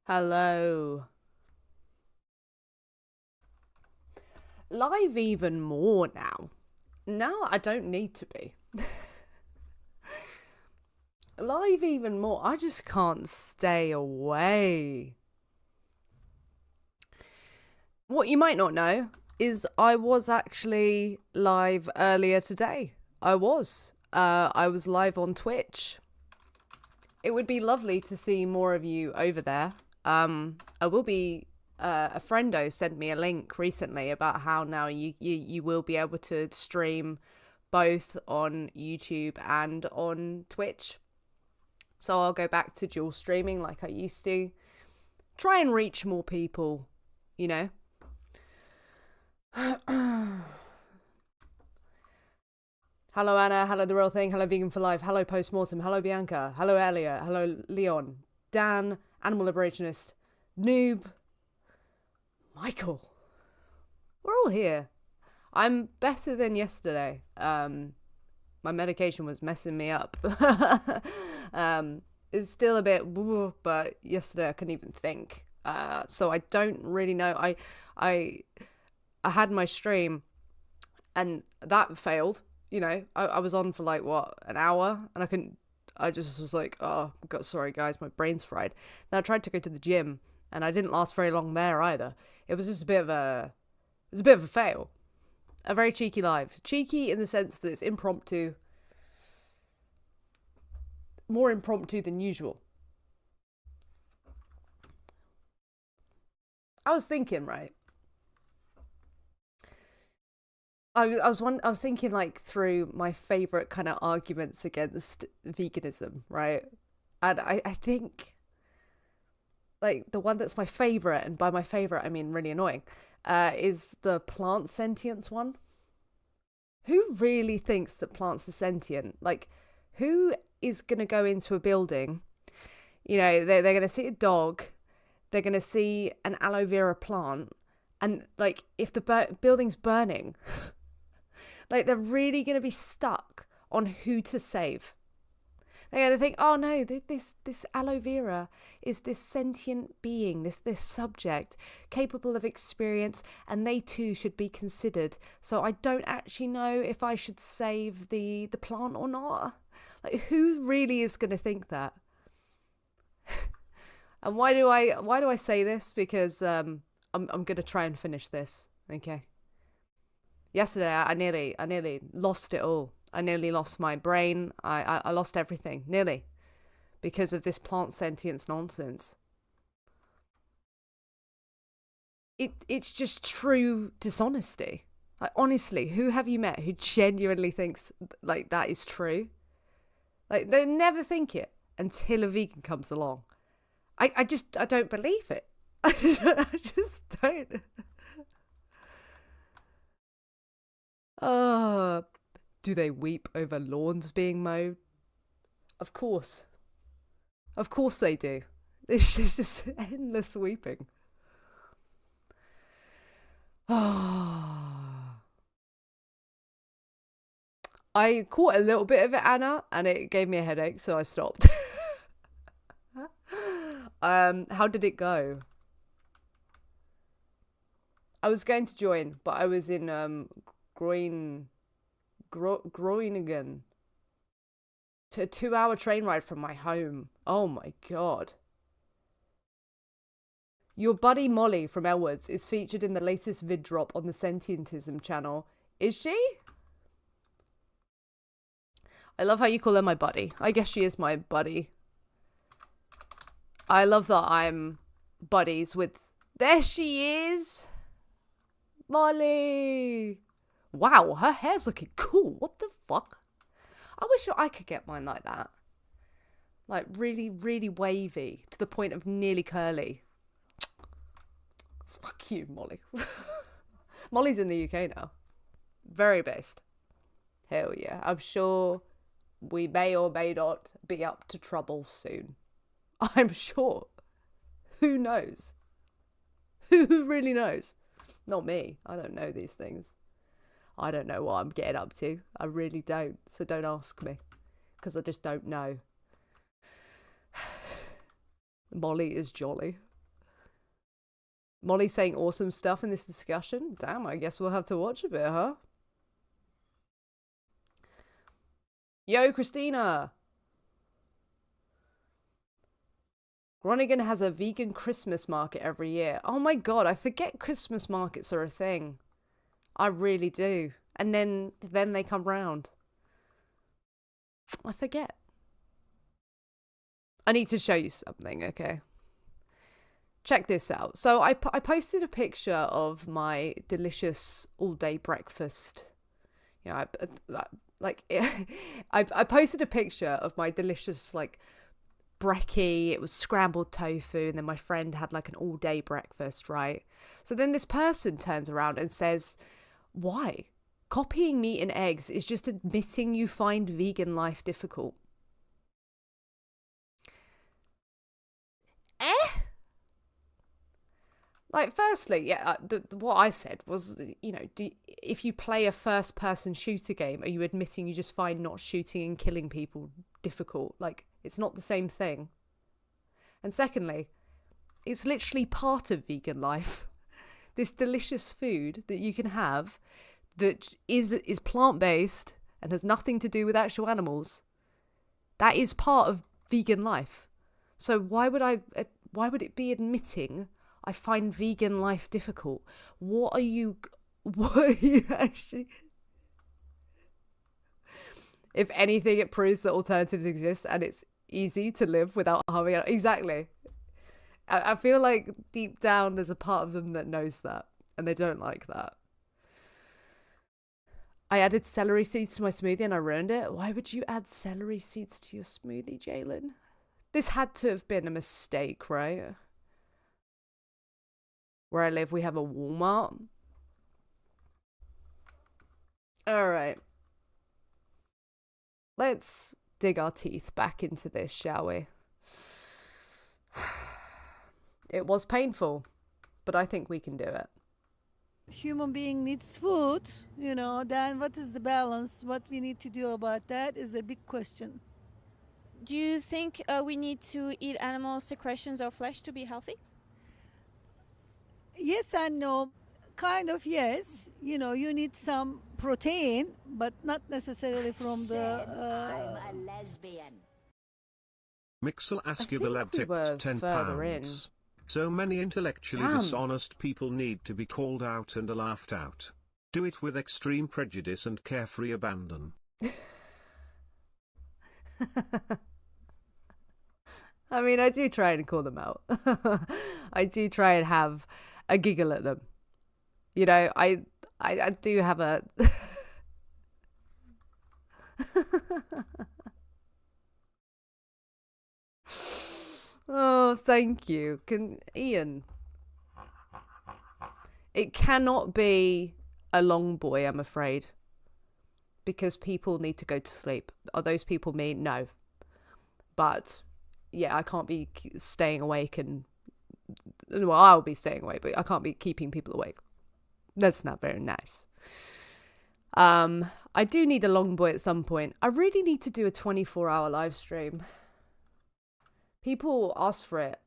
Hello. Live even more now. Now I don't need to be. Live even more. I just can't stay away. What you might not know is I was actually live earlier today. I was live on Twitch. It would be lovely to see more of you over there. I will be. A friendo sent me a link recently about how now you will be able to stream both on YouTube and on Twitch. So I'll go back to dual streaming like I used to. Try and reach more people, you know. Hello Anna, hello The Real Thing, hello Vegan for Life, hello Postmortem, hello Bianca, hello Elliot, hello Leon, Dan, Animal Liberationist, Noob, Michael. We're all here. I'm better than yesterday. My medication was messing me up. It's still a bit, but yesterday I couldn't even think. So I don't really know. I had my stream, and that failed. You know, I was on for like an hour, and I couldn't. I just was like, oh God, sorry guys, my brain's fried. Then I tried to go to the gym, and I didn't last very long there either. It was just a bit of a fail. A very cheeky live. Cheeky in the sense that it's impromptu. More impromptu than usual. I was thinking, right? I was thinking like through my favorite kind of arguments against veganism, right? And I think like the one that's my favorite, and by my favorite I mean really annoying, is the plant sentience one. Who really thinks that plants are sentient? Like, who is going to go into a building? You know, they're going to see a dog, they're going to see an aloe vera plant, and like, if the building's burning, like, they're really going to be stuck on who to save. They're going to think, oh no, this aloe vera is this sentient being, this subject capable of experience, and they too should be considered. So I don't actually know if I should save the plant or not. Like, who really is going to think that? And why do I say this? Because I'm going to try and finish this. Okay. Yesterday I nearly lost it all. I nearly lost my brain. I lost everything, nearly, because of this plant sentience nonsense. It's just true dishonesty. Like, honestly, who have you met who genuinely thinks like that is true? Like, they never think it until a vegan comes along. I don't believe it. I just don't. Do they weep over lawns being mowed? Of course. Of course they do. It's just endless weeping. I caught a little bit of it, Anna, and it gave me a headache, so I stopped. How did it go? I was going to join, but I was in Groningen. To a 2-hour train ride from my home. Oh my God. Your buddy Molly from Elwoods is featured in the latest vid drop on the Sentientism channel. Is she? I love how you call her my buddy. I guess she is my buddy. I love that I'm buddies with... There she is! Molly! Wow, her hair's looking cool. What the fuck? I wish I could get mine like that. Like, really, really wavy to the point of nearly curly. Fuck you, Molly. Molly's in the UK now. Very based. Hell yeah. I'm sure we may or may not be up to trouble soon. I'm sure. Who knows? Who really knows? Not me. I don't know these things. I don't know what I'm getting up to. I really don't. So don't ask me. Because I just don't know. Molly is jolly. Molly's saying awesome stuff in this discussion. Damn, I guess we'll have to watch a bit, huh? Yo, Christina! Groningen has a vegan Christmas market every year. Oh my god, I forget Christmas markets are a thing. I really do. And then they come round. I forget. I need to show you something, okay? Check this out. So I posted a picture of my delicious all-day breakfast. You know, I posted a picture of my delicious, like, brekkie. It was scrambled tofu, and then my friend had, like, an all-day breakfast, right? So then this person turns around and says, why? Copying meat and eggs is just admitting you find vegan life difficult. Like, firstly, yeah, what I said was, you know, if you play a first-person shooter game, are you admitting you just find not shooting and killing people difficult? Like, it's not the same thing. And secondly, it's literally part of vegan life. This delicious food that you can have that is plant-based and has nothing to do with actual animals, that is part of vegan life. So why would it be admitting I find vegan life difficult? What are you actually... If anything, it proves that alternatives exist and it's easy to live without harming it. Exactly. I feel like deep down there's a part of them that knows that and they don't like that. I added celery seeds to my smoothie and I ruined it. Why would you add celery seeds to your smoothie, Jalen? This had to have been a mistake, right? Where I live, we have a Walmart. All right. Let's dig our teeth back into this, shall we? It was painful, but I think we can do it. Human being needs food, you know, then what is the balance? What we need to do about that is a big question. Do you think we need to eat animal secretions or flesh to be healthy? Yes and no. Kind of yes. You know, you need some protein, but not necessarily from the... I'm a lesbian. Mixel ask you the think lad we tipped were £10. further in. So many intellectually Damn. dishonest people need to be called out and laughed out. Do it with extreme prejudice and carefree abandon. I mean, I do try and call them out. I do try and have a giggle at them. You know, I do have a... Oh, thank you. Ian. It cannot be a long boy, I'm afraid. Because people need to go to sleep. Are those people me? No. But, yeah, I can't be staying awake and... Well, I'll be staying awake, but I can't be keeping people awake. That's not very nice. I do need a long boy at some point. I really need to do a 24-hour live stream. People ask for it.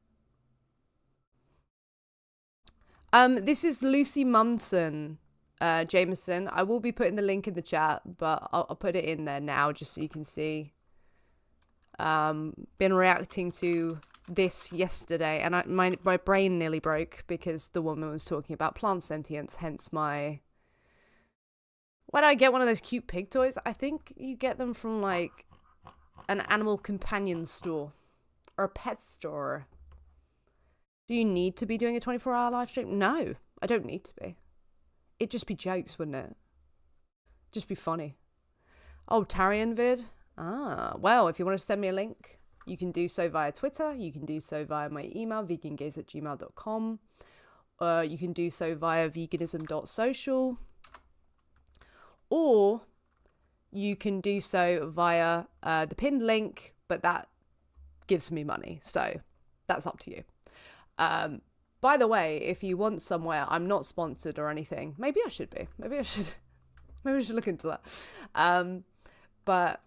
This is Lucy Munson, Jameson. I will be putting the link in the chat, but I'll put it in there now just so you can see. Been reacting to this yesterday, and my brain nearly broke because the woman was talking about plant sentience, hence my... Why do I get one of those cute pig toys? I think you get them from, like, an animal companion store. Or a pet store. Do you need to be doing a 24-hour live stream? No, I don't need to be. It'd just be jokes, wouldn't it? Just be funny. Oh, Tarian vid? Ah, well, if you want to send me a link, you can do so via Twitter. You can do so via my email, vegangaze@gmail.com. You can do so via veganism.social. Or you can do so via the pinned link, but that gives me money, so that's up to you. By the way, if you want somewhere, I'm not sponsored or anything. Maybe I should be. Maybe I should look into that. But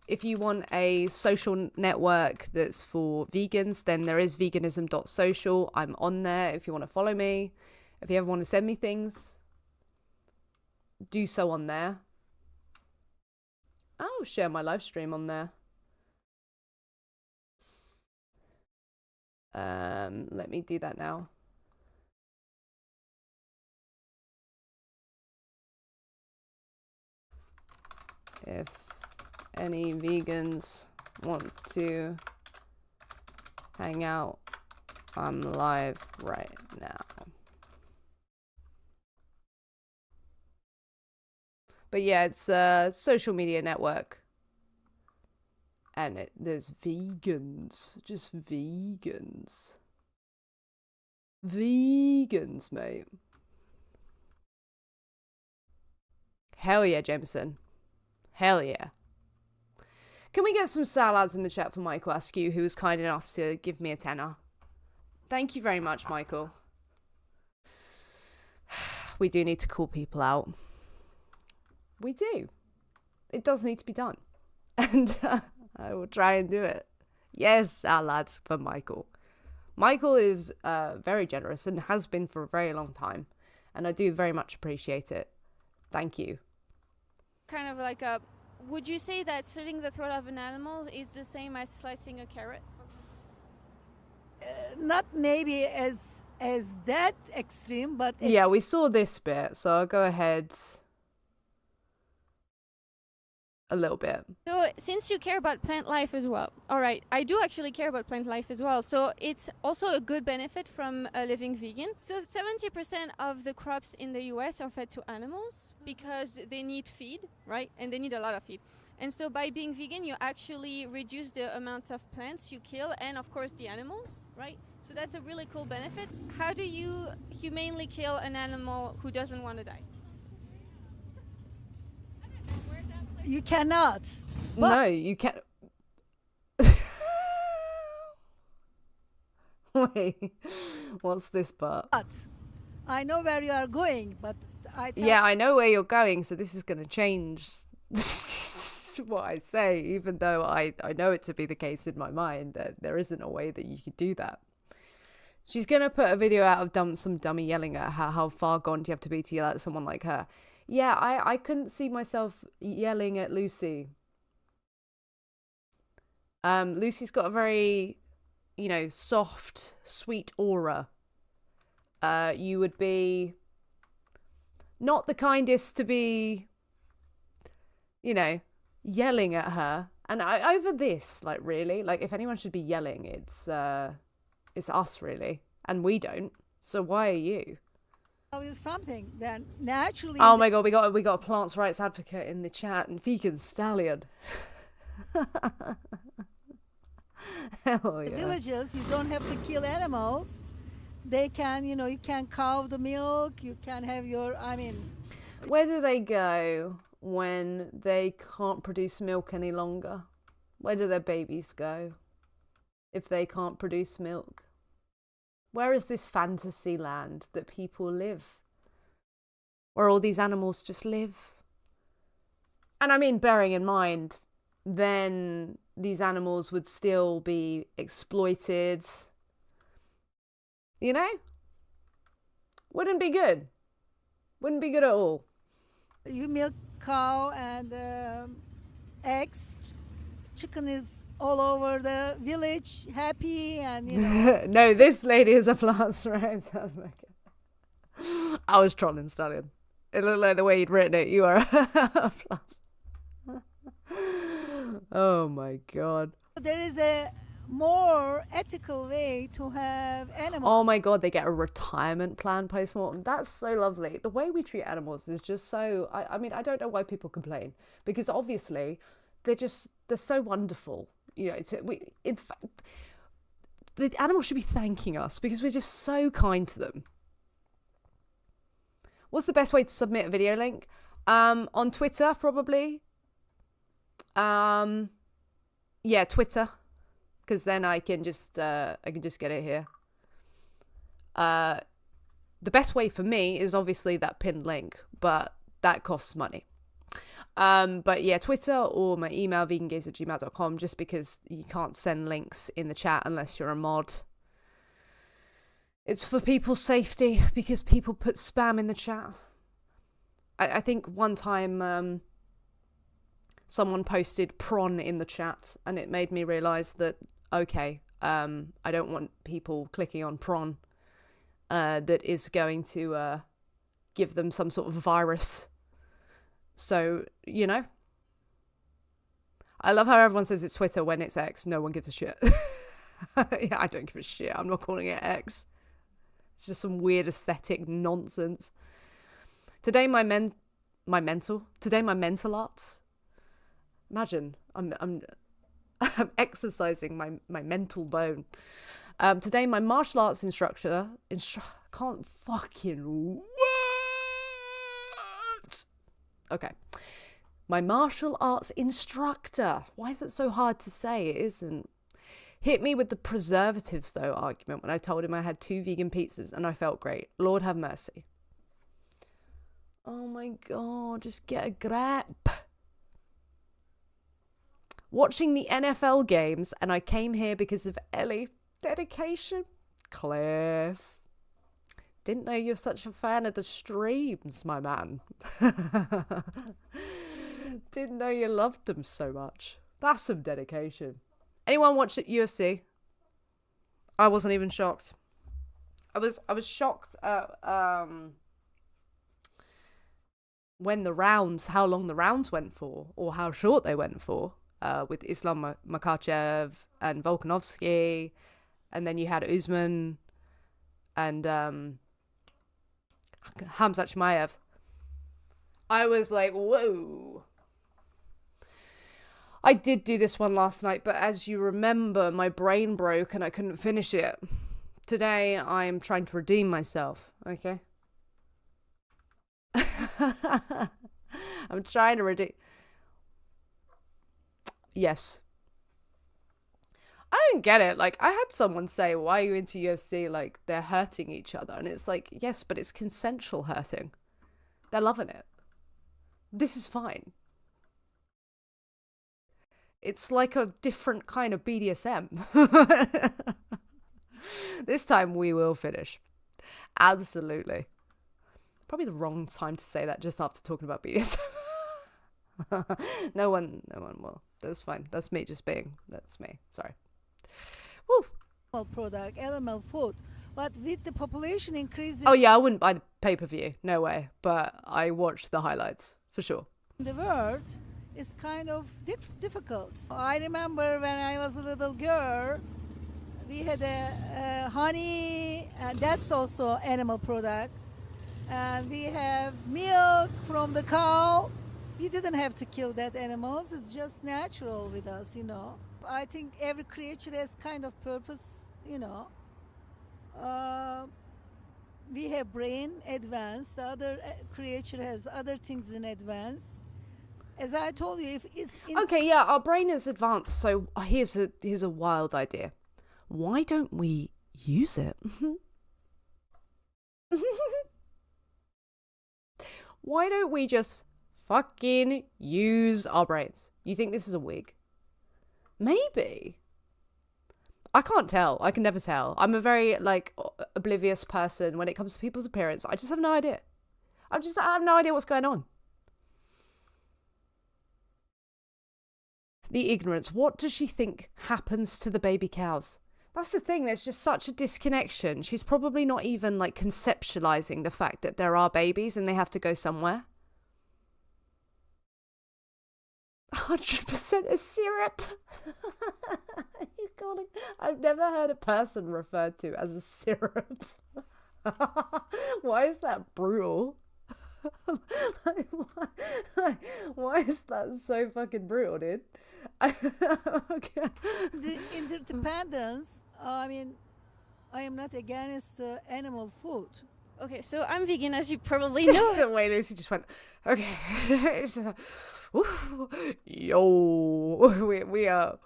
if you want a social network that's for vegans, then there is veganism.social. I'm on there if you want to follow me. If you ever want to send me things, do so on there. I'll share my live stream on there. Let me do that now. If any vegans want to hang out, I'm live right now. But yeah, it's a social media network. And there's vegans. Just vegans. Vegans, mate. Hell yeah, Jameson. Hell yeah. Can we get some salads in the chat for Michael Askew, who was kind enough to give me a tenner? Thank you very much, Michael. We do need to call people out. We do. It does need to be done. And I will try and do it. Yes, salads for Michael. Michael is very generous and has been for a very long time. And I do very much appreciate it. Thank you. Kind of like a, would you say that slitting the throat of an animal is the same as slicing a carrot? Not maybe as that extreme, but Yeah, we saw this bit, so I'll go ahead a little bit. So since you care about plant life as well, all right, I do actually care about plant life as well. So it's also a good benefit from living vegan. So 70% of the crops in the US are fed to animals because they need feed, right? And they need a lot of feed. And so by being vegan, you actually reduce the amount of plants you kill and of course the animals, right? So that's a really cool benefit. How do you humanely kill an animal who doesn't want to die? you cannot. No, you can't. Wait, what's this part? But I know where you are going, but Yeah, I know where you're going, so this is going to change what I say, even though I know it to be the case in my mind that there isn't a way that you could do that. She's going to put a video out of some dummy yelling at her, how far gone do you have to be to yell at someone like her? Yeah, I couldn't see myself yelling at Lucy. Lucy's got a very, you know, soft, sweet aura. You would be not the kindest to be, you know, yelling at her. And over this, like, really, like, if anyone should be yelling, it's us, really. And we don't. So why are you? tell you something. Then naturally. Oh my god, we got a plants rights advocate in the chat and vegan stallion. Hell yeah. The villages, you don't have to kill animals. They can, you know, you can cow the milk. You can have your. I mean. Where do they go when they can't produce milk any longer? Where do their babies go if they can't produce milk? Where is this fantasy land that people live? Where all these animals just live? And I mean, bearing in mind, then these animals would still be exploited. You know? Wouldn't be good. Wouldn't be good at all. You milk cow and eggs. Chicken is all over the village, happy, and you know. No, this lady is a plants rights advocate. I was trolling Stallion. It looked like the way you'd written it. You are a plants. Oh my god. There is a more ethical way to have animals. Oh my god, they get a retirement plan post-mortem. That's so lovely. The way we treat animals is just so... I mean, I don't know why people complain. Because obviously, they're so wonderful. You know, in fact, the animals should be thanking us because we're just so kind to them. What's the best way to submit a video link? On Twitter, probably. Yeah, Twitter. Because then I can just get it here. The best way for me is obviously that pinned link, but that costs money. But yeah, Twitter or my email, vegangaze@gmail.com, just because you can't send links in the chat unless you're a mod. It's for people's safety, because people put spam in the chat. I think one time someone posted prawn in the chat, and it made me realise that, okay, I don't want people clicking on prawn that is going to give them some sort of virus. So, you know. I love how everyone says it's Twitter when it's X. No one gives a shit. Yeah, I don't give a shit. I'm not calling it X. It's just some weird aesthetic nonsense. Today my mental arts. Imagine I'm exercising my mental bone. Today my martial arts instructor can't fucking what? Okay. My martial arts instructor. Why is it so hard to say? It isn't. Hit me with the preservatives, though, argument when I told him I had 2 vegan pizzas and I felt great. Lord have mercy. Oh my god, just get a grip. Watching the NFL games, and I came here because of Ellie. Dedication. Cliff. Didn't know you're such a fan of the streams, my man. Didn't know you loved them so much. That's some dedication. Anyone watch the UFC? I wasn't even shocked. I was shocked at when the rounds, how long the rounds went for, or how short they went for, with Islam Makhachev and Volkanovski, and then you had Usman and Hamzat Chimaev. I was like, whoa. I did do this one last night, but as you remember, my brain broke and I couldn't finish it. Today, I'm trying to redeem myself, okay? I'm trying to redeem... Yes. I don't get it. Like, I had someone say, why are you into UFC? Like, they're hurting each other. And it's like, yes, but it's consensual hurting. They're loving it. This is fine. It's like a different kind of BDSM. This time we will finish. Absolutely. Probably the wrong time to say that just after talking about BDSM. No one will. That's fine. That's me just being. That's me. Sorry. Woo. Product, animal food. But with the population increasing Oh yeah, I wouldn't buy the pay-per-view. No way. But I watched the highlights for sure. in the world, it's kind of difficult. I remember when I was a little girl, we had a honey, and that's also animal product. And we have milk from the cow. We didn't have to kill that animals. It's just natural with us, you know. I think every creature has kind of purpose, you know. We have brain advanced. The other creature has other things in advance. As I told you, if it's okay, yeah, our brain is advanced. So here's a wild idea. Why don't we use it? Why don't we just fucking use our brains? You think this is a wig? Maybe. I can't tell. I can never tell. I'm a very, like, oblivious person when it comes to people's appearance. I just have no idea. I have no idea what's going on. The ignorance. What does she think happens to the baby cows? That's the thing. There's just such a disconnection. She's probably not even, like, conceptualizing the fact that there are babies and they have to go somewhere. 100% a syrup. You calling? I've never heard a person referred to as a syrup. Why is that brutal? Why is that so fucking brutal, dude? Okay. the interdependence, I mean, I am not against animal food. Okay, so I'm vegan, as you probably know. The way Lucy just went, okay. Yo, we are,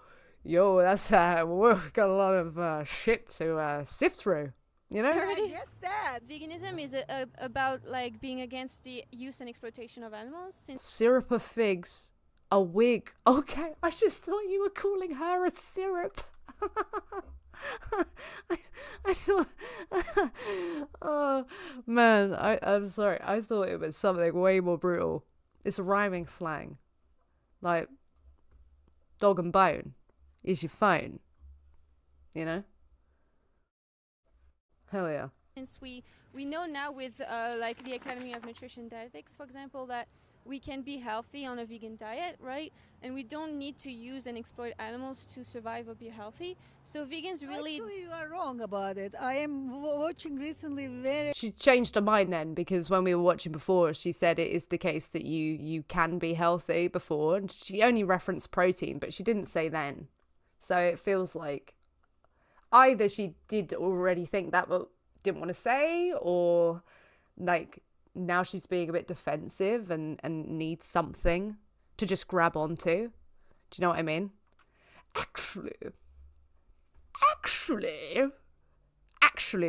yo, that's, we've got a lot of shit to sift through. You know? I guess that. Veganism is about like being against the use and exploitation of animals. Since Syrup of figs, a wig. Okay, I just thought you were calling her a syrup. I thought, oh man, I'm sorry. I thought it was something way more brutal. It's a rhyming slang, like dog and bone is your phone. You know? Hell yeah. since we know now with like the Academy of Nutrition and Dietetics, for example, that we can be healthy on a vegan diet, right? And we don't need to use and exploit animals to survive or be healthy. So vegans really... Actually, you are wrong about it. I am watching recently very... She changed her mind then, because when we were watching before, she said it is the case that you can be healthy before, and she only referenced protein, but she didn't say then. So it feels like either she did already think that but didn't want to say, or like now she's being a bit defensive and needs something to just grab onto. Do you know what I mean? Actually,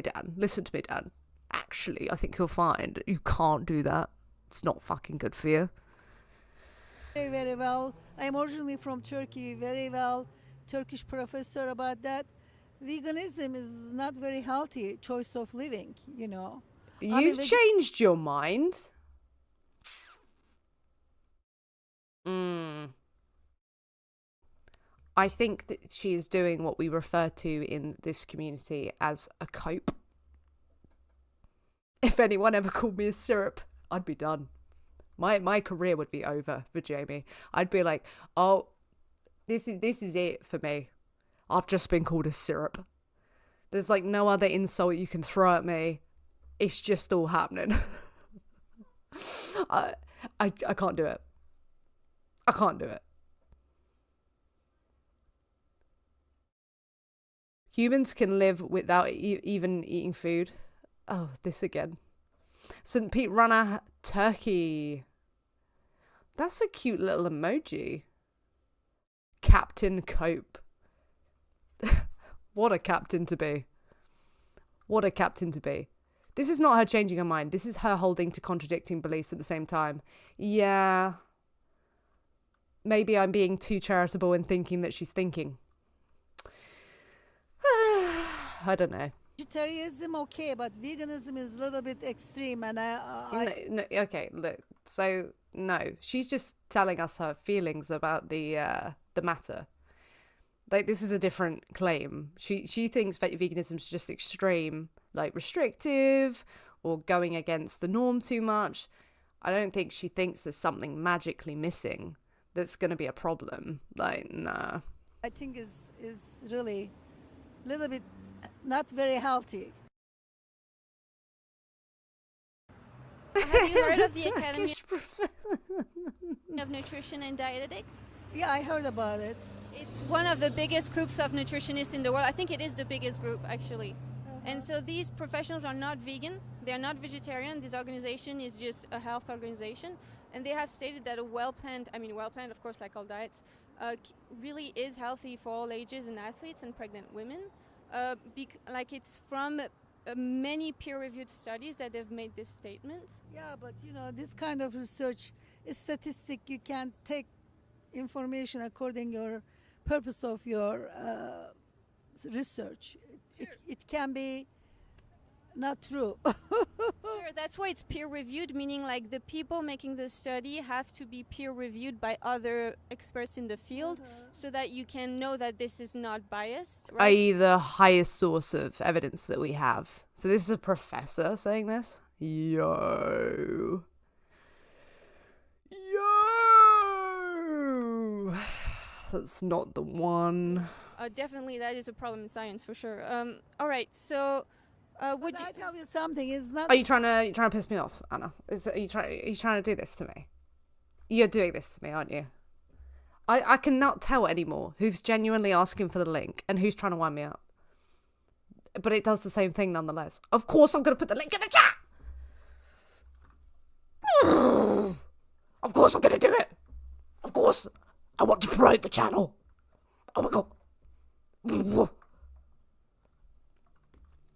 Dan, listen to me, Dan. Actually, I think you'll find that you can't do that. It's not fucking good for you. very, very well. I'm originally from Turkey, very well Turkish professor about that. Veganism is not very healthy choice of living, you know. You've changed your mind. I think that she is doing what we refer to in this community as a cope. If anyone ever called me a syrup, I'd be done. My career would be over for Jamie. I'd be like, oh, this is it for me. I've just been called a syrup. There's like no other insult you can throw at me. It's just all happening. I can't do it. I can't do it. Humans can live without even eating food. Oh, this again. St. Pete Runner Turkey. That's a cute little emoji. Captain Cope. What a captain to be. What a captain to be. This is not her changing her mind. This is her holding to contradicting beliefs at the same time. Yeah. Maybe I'm being too charitable in thinking that she's thinking. I don't know. Vegetarianism okay, but veganism is a little bit extreme, and No, okay, look. So no, she's just telling us her feelings about the matter. Like, this is a different claim. She thinks veganism is just extreme, like restrictive or going against the norm too much. I don't think she thinks there's something magically missing that's going to be a problem. Like, nah. I think is really a little bit not very healthy. Have you heard of the Academy Turkish of Nutrition and Dietetics? Yeah, I heard about it. It's one of the biggest groups of nutritionists in the world. I think it is the biggest group, actually. And so these professionals are not vegan. They are not vegetarian. This organization is just a health organization. And they have stated that a well-planned, of course, like all diets, really is healthy for all ages and athletes and pregnant women. It's from many peer-reviewed studies that have made this statement. Yeah, but you know, this kind of research is statistic. You can take information according your purpose of your research. It can be not true. Sure, that's why it's peer-reviewed, meaning like the people making the study have to be peer-reviewed by other experts in the field, so that you can know that this is not biased. Right? i.e. the highest source of evidence that we have. So this is a professor saying this? Yo. That's not the one. Definitely, that is a problem in science for sure. All right, so would But you? I tell you something, it's not. Are you trying to piss me off, Anna? Are you trying to do this to me? You're doing this to me, aren't you? I cannot tell anymore who's genuinely asking for the link and who's trying to wind me up. But it does the same thing nonetheless. Of course I'm going to put the link in the chat! Of course I'm going to do it! Of course! I want to promote the channel! Oh my god!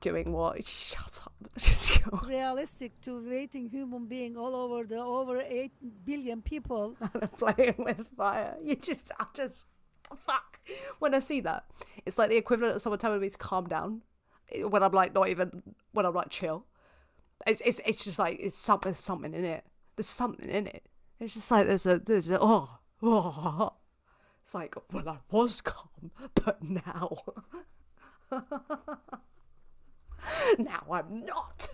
Doing what? Shut up. Just go. realistic to waiting human being all over the over 8 billion people. Playing with fire. I just, fuck. When I see that, it's like the equivalent of someone telling me to calm down. When I'm like, when I'm like, chill. It's just like, there's something in it. There's something in it. It's just like, there's a, oh. It's like, well, I was calm, but now. Now I'm not.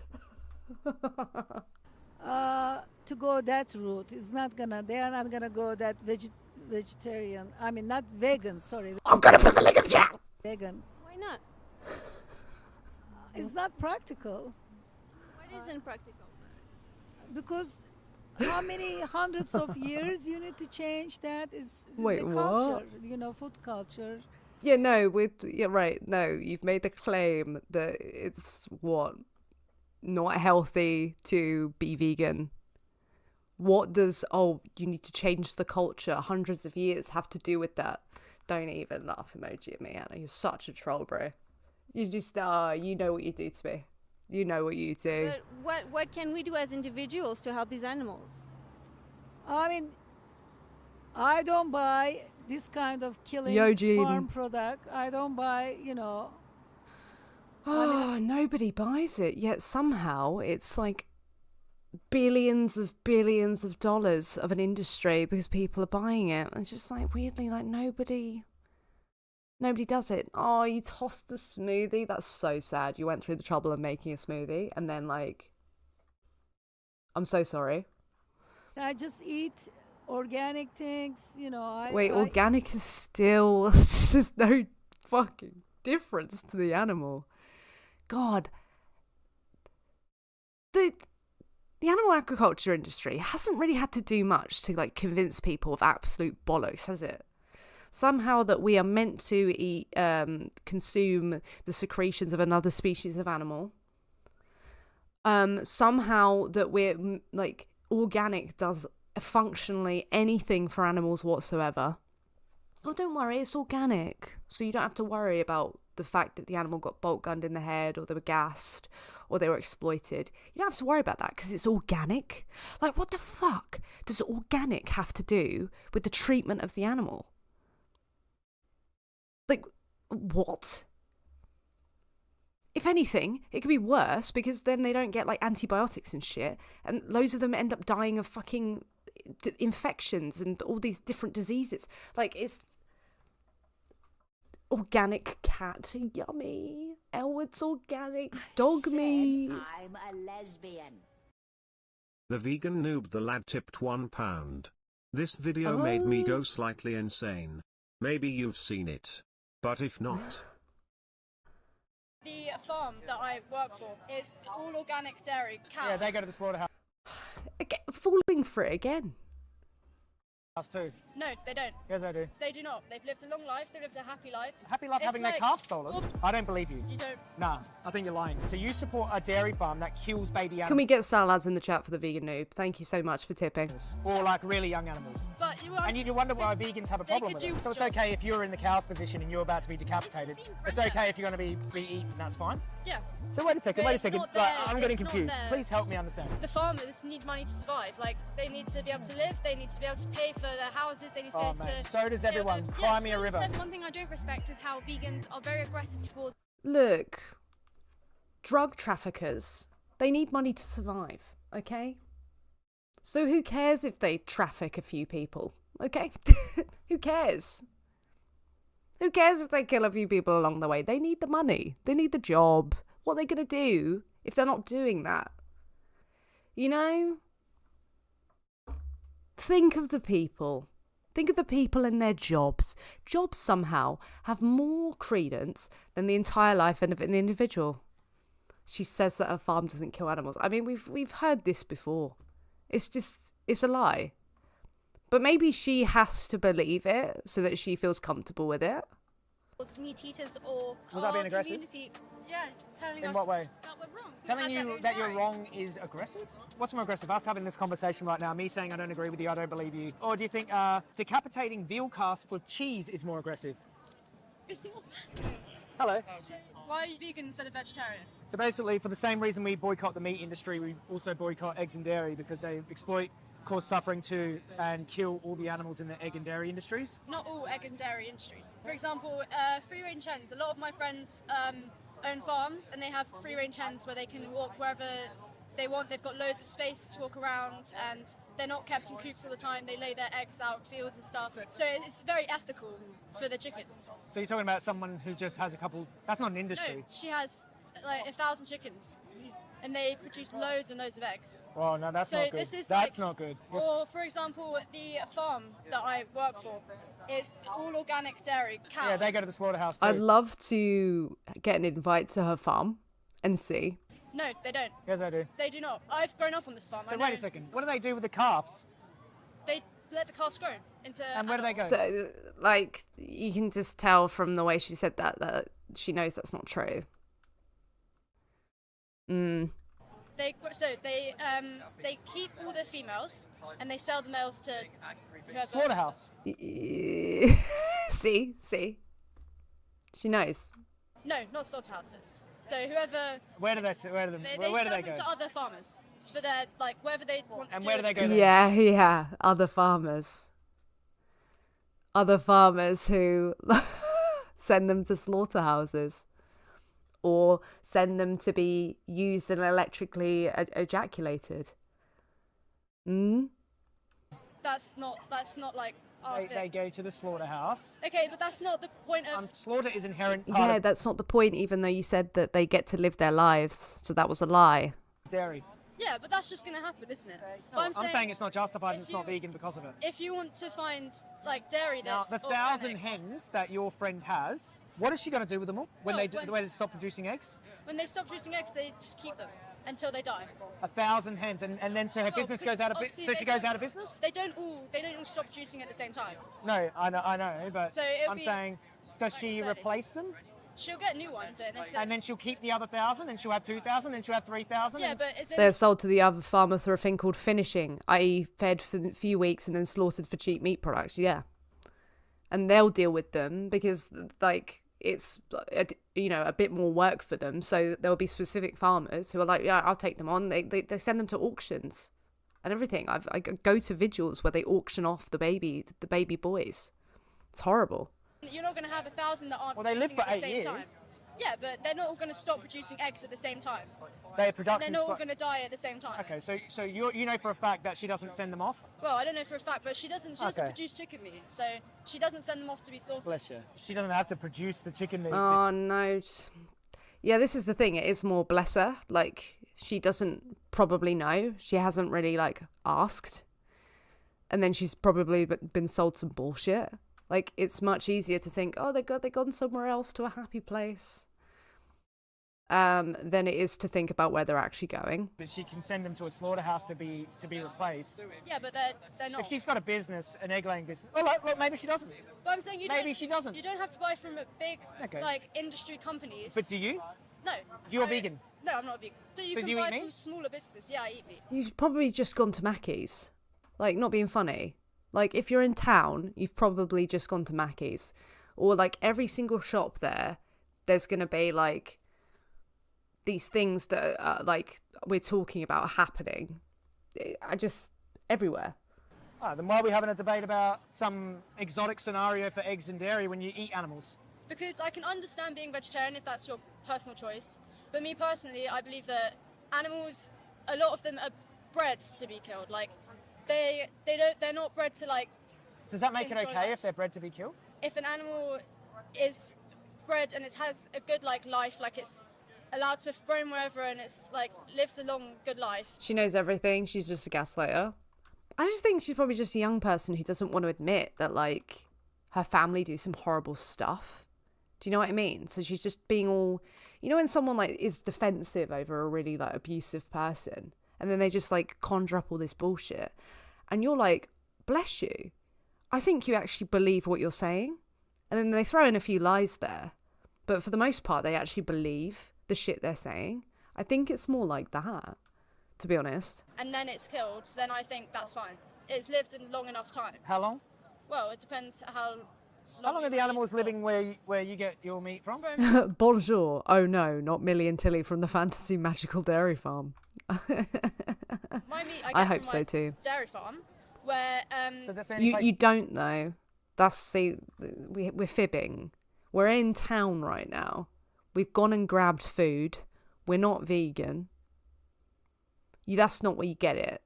To go that route is not gonna, they are not gonna go that vegetarian, I mean not vegan, sorry. I'm gonna put the link in the chat. Vegan. Why not? It's not practical. What isn't practical? Because how many hundreds of years you need to change that is Wait, a what? culture, you know, food culture. Yeah, no, yeah, right. No, you've made the claim that it's not healthy to be vegan. What does, you need to change the culture, hundreds of years have to do with that? Don't even laugh emoji at me, Anna. You're such a troll, bro. You just, you know what you do to me. You know what you do. But what can we do as individuals to help these animals? I mean, I don't buy this kind of killing Eugene. farm product. I don't buy, you know. Nobody buys it, yet somehow it's like billions of dollars of an industry because people are buying it. It's just like weirdly like nobody does it. Oh, you tossed the smoothie. That's so sad. You went through the trouble of making a smoothie and then like, I'm so sorry. I just eat organic things, you know. Organic is still, there's no fucking difference to the animal. God. The animal agriculture industry hasn't really had to do much to like convince people of absolute bollocks, has it? Somehow that we are meant to eat, consume the secretions of another species of animal. Somehow that we're like organic does functionally anything for animals whatsoever. Oh, don't worry, it's organic. So you don't have to worry about the fact that the animal got bolt gunned in the head or they were gassed or they were exploited. You don't have to worry about that because it's organic. Like, what the fuck does organic have to do with the treatment of the animal? Like, what? If anything, it could be worse because then they don't get like antibiotics and shit, and loads of them end up dying of fucking infections and all these different diseases. Like, it's organic cat, yummy. Elwood's organic dog meat. I'm a lesbian. The vegan noob the lad tipped £1. This video made me go slightly insane. Maybe you've seen it. But if not... The farm that I work for is all organic dairy cows. Yeah, they go to the slaughterhouse Falling for it again. too. No, they don't. Yes, they do. They do not. They've lived a long life. They've lived a happy life. Happy life It's having like- their calf stolen. Well- I don't believe you. You don't. Nah, I think you're lying. So you support a dairy farm that kills baby Can animals, we get salads in the chat for the vegan noob? Thank you so much for tipping. or like really young animals. But And you wonder why vegans have a They problem could with it. do So it's jobs. okay if you're in the cow's position and you're about to be decapitated. It's okay if you're going to be eaten, that's fine. Yeah. So wait a second, But wait a it's second. not Like, their- I'm getting it's not confused. their- Please help me understand. The farmers need money to survive. Like, they need to be able to live. They need to be able to pay for their houses. They need to be Oh, able man. to... So does everyone. Cry me a river. One thing I don't respect is how vegans are very aggressive towards... Look, drug traffickers, they need money to survive, okay? So who cares if they traffic a few people, okay? Who cares? Who cares if they kill a few people along the way? They need the money. They need the job. What are they going to do if they're not doing that? You know? Think of the people. Think of the people in their jobs. Jobs somehow have more credence than the entire life of an individual. She says that her farm doesn't kill animals. I mean, we've heard this before. It's a lie. But maybe she has to believe it so that she feels comfortable with it. meat eaters or Was that being aggressive? community. Yeah, telling In us what way? that we're wrong. Telling And you we're that you're right. wrong is aggressive? What's more aggressive? Us having this conversation right now, me saying I don't agree with you, I don't believe you. Or do you think decapitating veal calves for cheese is more aggressive? Hello. Why are you vegan instead of vegetarian? So basically, for the same reason we boycott the meat industry, we also boycott eggs and dairy because they exploit, cause suffering to, and kill all the animals in the egg and dairy industries. Not all egg and dairy industries. For example, free-range hens. A lot of my friends own farms and they have free-range hens where they can walk wherever they want. They've got loads of space to walk around and they're not kept in coops all the time. They lay their eggs out in fields and stuff. So it's very ethical for the chickens. So you're talking about someone who just has a couple, that's not an industry. No, she has like 1,000 chickens and they produce loads and loads of eggs. Well, no, that's So not good. this is That's like- not good. Or, for example, the farm that I work for is all organic dairy cows. Yeah, they go to the slaughterhouse too. I'd love to get an invite to her farm and see. No, they don't. Yes, I do. They do not. I've grown up on this farm. So I know. wait a second. What do they do with the calves? They let the calves grow into. And where do they go? So, like, you can just tell from the way she said that she knows that's not true. They keep all the females and they sell the males to whoever. Slaughterhouse. See? She knows. No, not slaughterhouses. So whoever Where do they they where do sell they them go? to other farmers. It's for their like wherever they want to. And do where do it. they go then? Yeah, other farmers. Other farmers who send them to slaughterhouses or send them to be used and electrically ejaculated. That's not like our They thing. go to the slaughterhouse. Okay, but that's not the point of. Slaughter is inherent part Yeah, of that's not the point, even though you said that they get to live their lives. So that was a lie. dairy. Yeah, but that's just going to happen, isn't it? No, But I'm saying it's not justified and if it's not you- vegan because of it. If you want to find like dairy Now, that's the 1,000 organic, hens that your friend has, what is she going to do with them all when Well, when they stop producing eggs? when they stop producing eggs, they just keep them until they die. 1,000 hens, and then so her Well, business because goes out of obviously business. So she they goes don't- out of business? They don't all stop producing at the same time. No, I know, but So it'll I'm be saying, does she slowly. replace them? She'll get new ones in. And then she'll keep the other 1,000, and she'll have 2,000, and she'll have 3,000. yeah, but is it? They're sold to the other farmer through a thing called finishing, i.e. fed for a few weeks and then slaughtered for cheap meat products, yeah. And they'll deal with them because, like, it's, a bit more work for them. So there'll be specific farmers who are like, yeah, I'll take them on. They send them to auctions and everything. I go to vigils where they auction off the baby boys. It's horrible. You're not going to have 1,000 that aren't Well, they live producing for at the 8 same years. time. Yeah, but they're not all going to stop producing eggs at the same time. Their They're production. not all going to die at the same time. Okay, so you know for a fact that she doesn't send them off. Well, I don't know for a fact, but she doesn't Okay. produce chicken meat, so she doesn't send them off to be slaughtered. Bless you. She doesn't have to produce the chicken meat. Oh, no. Yeah, this is the thing. It is more bless her. Like, she doesn't probably know. She hasn't really, like, asked. And then she's probably been sold some bullshit. Like, it's much easier to think, oh, they've gone somewhere else to a happy place, than it is to think about where they're actually going. But she can send them to a slaughterhouse to be replaced. Yeah, but they're not. If she's got a business, an egg laying business. Oh, look, maybe she doesn't. But I'm saying Maybe she doesn't. You don't have to buy from big Okay. like industry companies. But do you? No. You're vegan. No, I'm not a vegan. So you So can do you buy eat meat? from smaller businesses. Yeah, I eat meat. You've probably just gone to Mackey's. Like, not being funny. Like, if you're in town, you've probably just gone to Mackey's. Or, like, every single shop there's going to be, like, these things that are, like, we're talking about happening. Everywhere. Ah, then why are we having a debate about some exotic scenario for eggs and dairy when you eat animals? Because I can understand being vegetarian if that's your personal choice. But me personally, I believe that animals, a lot of them are bred to be killed. Like, they're not bred to, like, Does that make it enjoy okay life. if they're bred to be killed? If an animal is bred and it has a good, like, life, like it's allowed to roam wherever and it's, like, lives a long, good life. She knows everything. She's just a gaslighter. I just think she's probably just a young person who doesn't want to admit that, like, her family do some horrible stuff. Do you know what I mean? So she's just being all... when someone, like, is defensive over a really, like, abusive person and then they just, like, conjure up all this bullshit and you're like, bless you. I think you actually believe what you're saying. And then they throw in a few lies there. But for the most part, they actually believe the shit they're saying. I think it's more like that, to be honest. And then it's killed, then I think that's fine. It's lived a long enough time. How long? Well, it depends how How long are the I animals used to living where you get your meat from? From Bonjour. Oh no, not Millie and Tilly from the Fantasy Magical Dairy Farm. my meat, I I get hope from so my too. dairy farm, where So that's the only place. You don't know. That's we're fibbing. We're in town right now. We've gone and grabbed food. We're not vegan. That's not where you get it.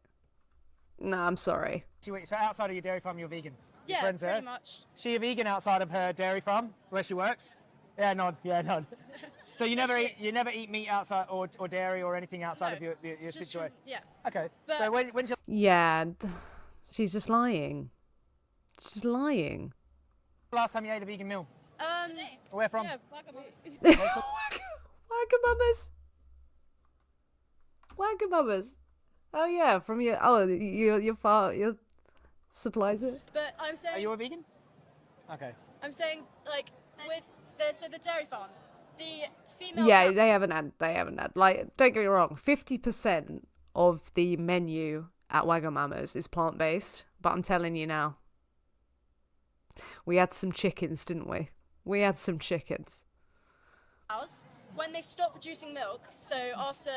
No, I'm sorry. So outside of your dairy farm, you're vegan. Your yeah, friends pretty there? much. She a vegan outside of her dairy farm where she works? Yeah, nod. Yeah, nod. So you never eat meat outside or dairy or anything outside No, of your Just situation. from, yeah. Okay. But- So when's your Yeah, she's just lying. She's lying. last time you ate a vegan meal? Where from? Yeah, Wagamamas. Wagamamas. Oh yeah, from your your supplies it. but I'm saying Are you a vegan? Okay. I'm saying like with the dairy farm, the female Yeah, cow- they haven't had like, don't get me wrong, 50% of the menu at Wagamama's is plant-based, but I'm telling you now, we had some chickens, didn't we? We had some chickens. cows, when they stop producing milk, so after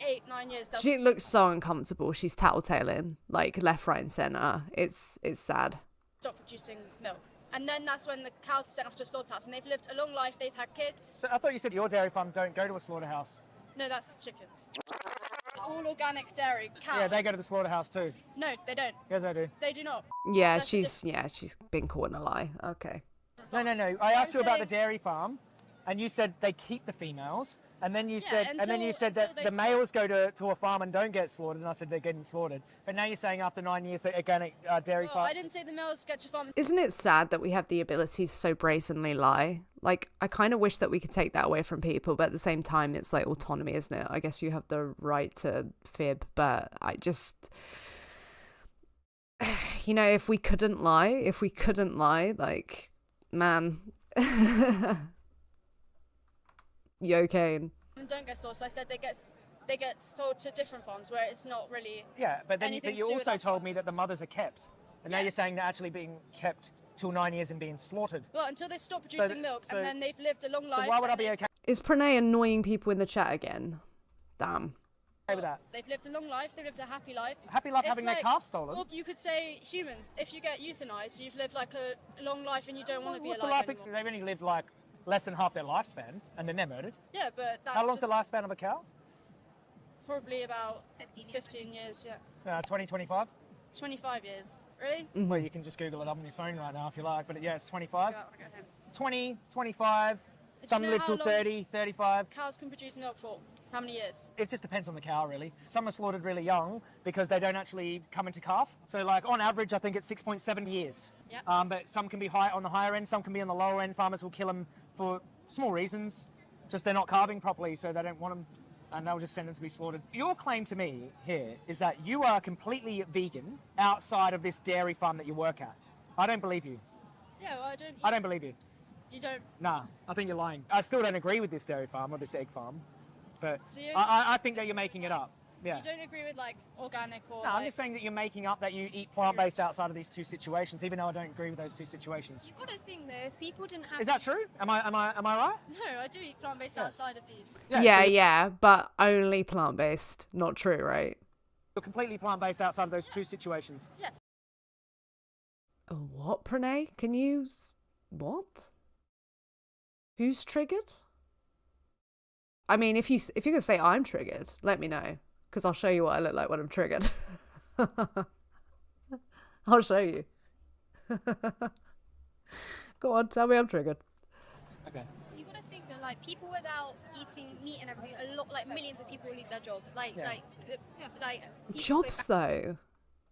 8-9 years they'll She looks so uncomfortable. She's tattletaling, like left, right, and center. It's sad. stop producing milk. And then that's when the cows are sent off to a slaughterhouse, and they've lived a long life, they've had kids. So I thought you said your dairy farm don't go to a slaughterhouse. No, that's chickens. All organic dairy cows. Yeah, they go to the slaughterhouse too. No, they don't. Yes, I do. They do not. Yeah, That's the she's been caught in a lie. Okay. No. I asked you about the saying- dairy farm, and you said they keep the females, and then you said until that they the stop. males go to a farm and don't get slaughtered, and I said they're getting slaughtered. But now you're saying after 9 years that organic dairy Well, farm. I didn't say the males get to farm. Isn't it sad that we have the ability to so brazenly lie? Like, I kind of wish that we could take that away from people, but at the same time, it's like autonomy, isn't it? I guess you have the right to fib, but I just, you know, if we couldn't lie, like, man, you okay? And don't get sold. So I said they get sold to different farms where it's not really. Yeah, but then anything but to you do with also us told me that the farms. mothers are kept, and now Yeah. you're saying they're actually being kept till 9 years and being slaughtered. Well, until they stop producing milk, so- and then they've lived a long life. So why would I and be they've- okay Is Pranay annoying people in the chat again? Damn. with that? They've lived a long life. They've lived a happy life. Happy life It's having like- their calf stolen. Or you could say humans. If you get euthanized, you've lived like a long life and you don't want to be What's the alive life? anymore. They've only lived like less than half their lifespan, and then they're murdered. Yeah, but that's How long's the just lifespan of a cow? probably about 15 years. Yeah, 20, 25? 25 years. Really? Well, you can just Google it up on your phone right now if you like, but yeah, it's 25. Yeah, okay. 20, 25, you some know live how till long- 30, 35. Cows can produce milk for how many years? It just depends on the cow, really. Some are slaughtered really young because they don't actually come into calf. So, like, on average, I think it's 6.7 years. Yep. But some can be high on the higher end, some can be on the lower end. Farmers will kill them for small reasons. Just they're not calving properly, so they don't want them, and they'll just send them to be slaughtered. Your claim to me here is that you are completely vegan outside of this dairy farm that you work at. I don't believe you. Yeah, well, I don't believe you. You don't. Nah, I think you're lying. I still don't agree with this dairy farm or this egg farm, but So you- I think that you're making it up. Yeah. You don't agree with like organic or. No, I'm like, just saying that you're making up that you eat plant-based outside of these two situations, even though I don't agree with those two situations. You've got to think though, if people didn't have Is that true? Am I right? No, I do eat plant-based outside of these. Yeah, so yeah, but only plant-based. Not true, right? You're completely plant-based outside of those two situations. Yes. What, Pranay? Can you... What? Who's triggered? I mean, if you're going to say I'm triggered, let me know. Because I'll show you what I look like when I'm triggered. I'll show you. Go on, tell me I'm triggered. Okay. you got to think that like people without eating meat and everything, a lot like millions of people lose their jobs. Like Yeah. people Jobs, go though.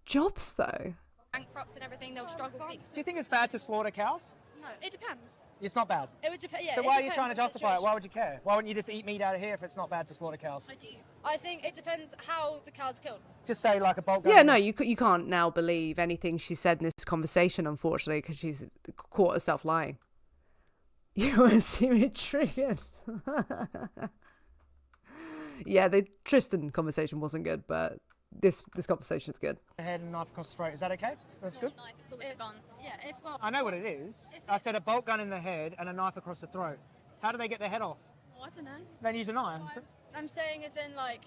Jobs, though. bankrupt and everything, they'll struggle. Do you think it's bad to slaughter cows? No, it depends. It's not bad. It would depend. Yeah. So it why are you depends trying to on the justify it? Why situation. would you care? Why wouldn't you just eat meat out of here if it's not bad to slaughter cows? I do. I think it depends how the cow's killed. Just say like a bulk. Yeah, no, you can't now believe anything she said in this conversation, unfortunately, because she's caught herself lying. You want to see me triggered? Yeah, the Tristan conversation wasn't good, but this conversation's good. Head and knife across the throat. Is that okay? That's good. Knife, it's a gun. Yeah, well, I know what it is. I said a bolt gun in the head and a knife across the throat. How do they get their head off? I don't know. Then use a knife. I'm saying as in like,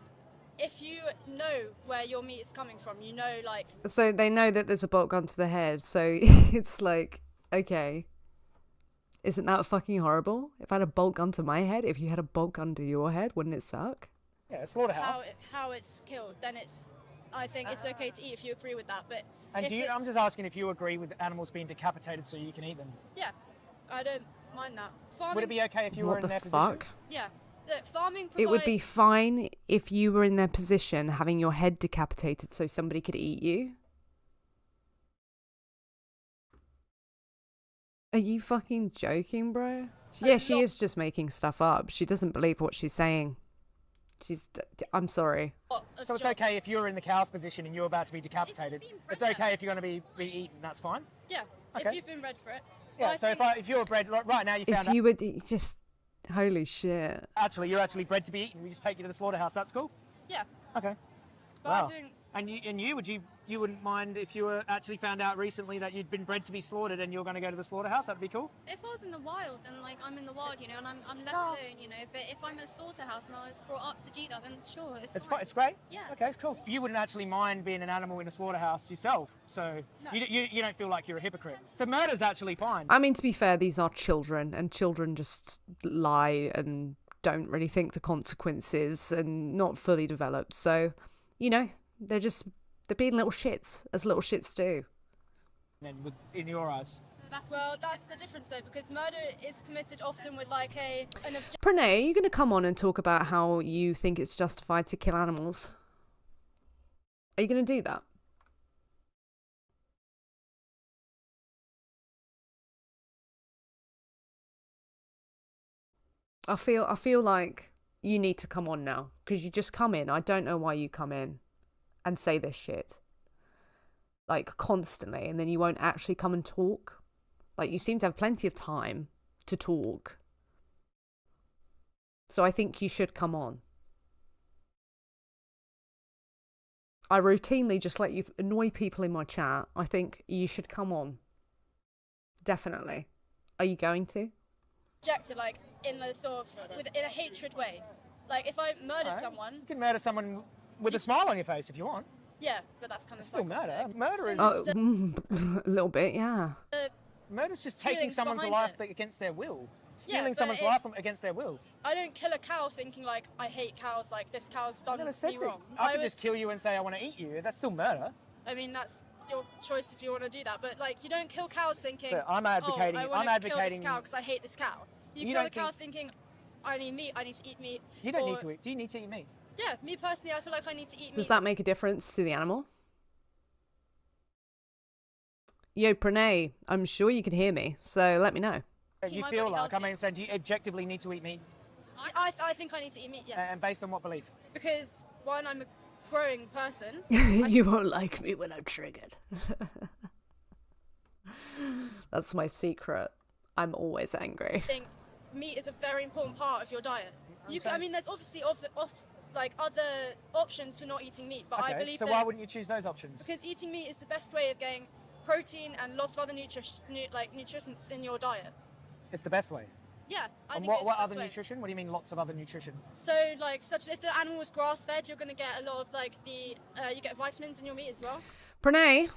if you know where your meat is coming from, you know like. So they know that there's a bolt gun to the head, so it's like, okay. Isn't that fucking horrible? If I had a bolt gun to my head, if you had a bolt gun to your head, wouldn't it suck? Yeah, slaughterhouse. How it's killed, then I think it's okay to eat if you agree with that. But And if I'm just asking if you agree with animals being decapitated so you can eat them. Yeah, I don't mind that. Farming, Would it be okay if you were What in the their fuck? position? Yeah, the farming. It would be provides- fine if you were in their position having your head decapitated so somebody could eat you. Are you fucking joking, bro? Yeah, she is just making stuff up. She doesn't believe what she's saying. I'm sorry. So it's okay if you're in the cow's position and you're about to be decapitated. It's okay if you're going to be eaten. That's fine. Yeah, Okay. if you've been bred for it. Yeah. But So I think- if you were bred right now, you found If out you would just, holy shit. you're actually bred to be eaten. We just take you to the slaughterhouse. That's cool. Yeah, Okay. but Wow. I think And you wouldn't mind if you were actually found out recently that you'd been bred to be slaughtered and you're going to go to the slaughterhouse? That'd be cool. If I was in the wild, then like I'm in the wild, you know, and I'm left No. alone, you know. But if I'm in a slaughterhouse and I was brought up to do that, then sure, it's It's fine. it's great. Yeah. Okay, it's cool. You wouldn't actually mind being an animal in a slaughterhouse yourself, so No. you don't feel like you're a hypocrite. So murder's actually fine. I mean, to be fair, these are children, and children just lie and don't really think the consequences and not fully developed. So, you know, they're being little shits, as little shits do. In your eyes. that's the difference though, because murder is committed often with like an objective. Pranay, are you going to come on and talk about how you think it's justified to kill animals? Are you going to do that? I feel like you need to come on now, because you just come in. I don't know why you come in and say this shit like constantly, and then you won't actually come and talk. Like, you seem to have plenty of time to talk, so I think you should come on. I routinely just let you annoy people in my chat. I think you should come on. Definitely. Are you going to? Objective, like in a sort of in a hatred way. Like if I murdered Alright. someone, You can murder someone with a smile on your face if you want. yeah, but that's kind of It's still murder. psychotic. Murder is A little bit, yeah. murder's just taking feelings someone's behind life against their will. Yeah, Stealing but someone's it's- life against their will. I don't kill a cow thinking like I hate cows, like this cow's I done never said me that. wrong. I could would- just kill you and say I want to eat you. That's still murder. I mean, that's your choice if you want to do that. But like, you don't kill cows thinking, But I'm advocating- oh, I I'm want to kill advocating- this cow because I hate this cow. You You kill the don't cow thinking, I need meat. I need to eat meat. You don't or- need to eat. Do you need to eat meat? Yeah, me personally, I feel like I need to eat meat. Does that make a difference to the animal? Yo, Pranay, I'm sure you can hear me, so let me know. Keep You my feel body like, I healthy. mean, so do you objectively need to eat meat? I think I need to eat meat. Yes. And based on what belief? Because one, I'm a growing person. You won't like me when I'm triggered. That's my secret. I'm always angry. I think meat is a very important part of your diet. I mean, there's obviously like other options for not eating meat, but I Okay, believe so that why wouldn't you choose those options? because eating meat is the best way of getting protein and lots of other nutrition in your diet. It's the best way. Yeah, I And think it's what the other best way. nutrition? What do you mean lots of other nutrition? So like, such if the animal was grass fed, you're gonna get a lot of like you get vitamins in your meat as well. Pranay,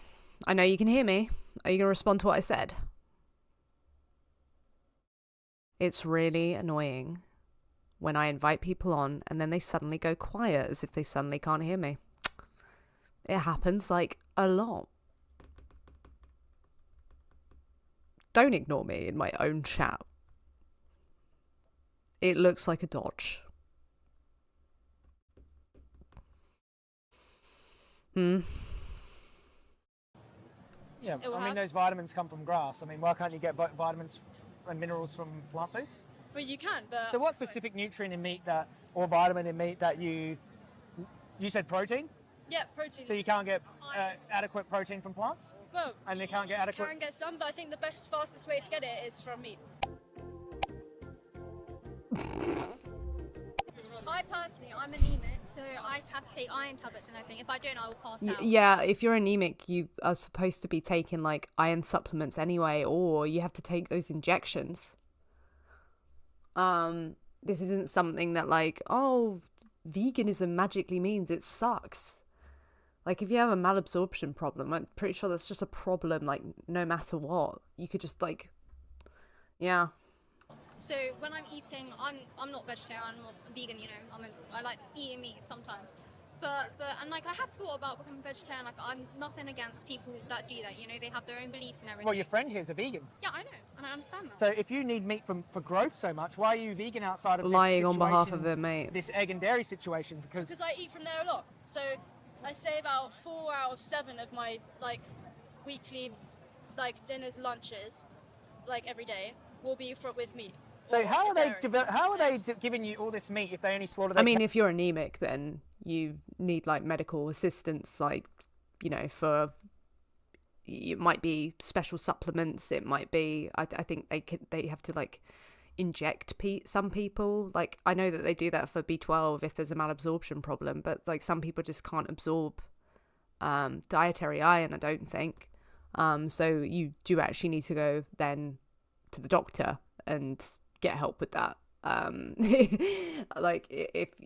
I know you can hear me. Are you going to respond to what I said? It's really annoying when I invite people on and then they suddenly go quiet as if they suddenly can't hear me. It happens like a lot. Don't ignore me in my own chat. It looks like a dodge. Yeah, It will I mean, have- those vitamins come from grass. I mean, why can't you get vitamins and minerals from plant foods? Well, you can, but So what specific nutrient in meat or vitamin in meat that you said protein? Yeah, protein. So you can't get adequate protein from plants? Well, And they can't get you adequate... can get some, but I think the fastest way to get it is from meat. I personally, I'm anemic, So I have to take iron tablets and everything. If I don't, I will pass out. Yeah, if you're anemic, you are supposed to be taking like iron supplements anyway, or you have to take those injections. This isn't something that like, oh, veganism magically means it sucks. Like if you have a malabsorption problem, I'm pretty sure that's just a problem, like no matter what. You could just like, yeah. So when I'm eating, I'm not vegetarian, I'm not vegan, you know. I like eating meat sometimes. But and like I have thought about becoming vegetarian. Like I'm nothing against people that do that, you know. They have their own beliefs and everything. Well, your friend here is a vegan. Yeah, I know, and I understand that. So if you need meat for growth so much, why are you vegan outside of Lying this on behalf situation, of their mate. this egg and dairy situation? Because I eat from there a lot. So I say about 4 out of 7 of my like weekly like dinners, lunches, like every day, will be with meat. So how are they Yes. giving you all this meat if they only slaughter? I mean, if you're anemic, then you need like medical assistance, like, you know, for, it might be special supplements. It might be, I think they have to like inject some people. Like I know that they do that for B12 if there's a malabsorption problem, but like some people just can't absorb dietary iron, I don't think. So you do actually need to go then to the doctor and get help with that. Like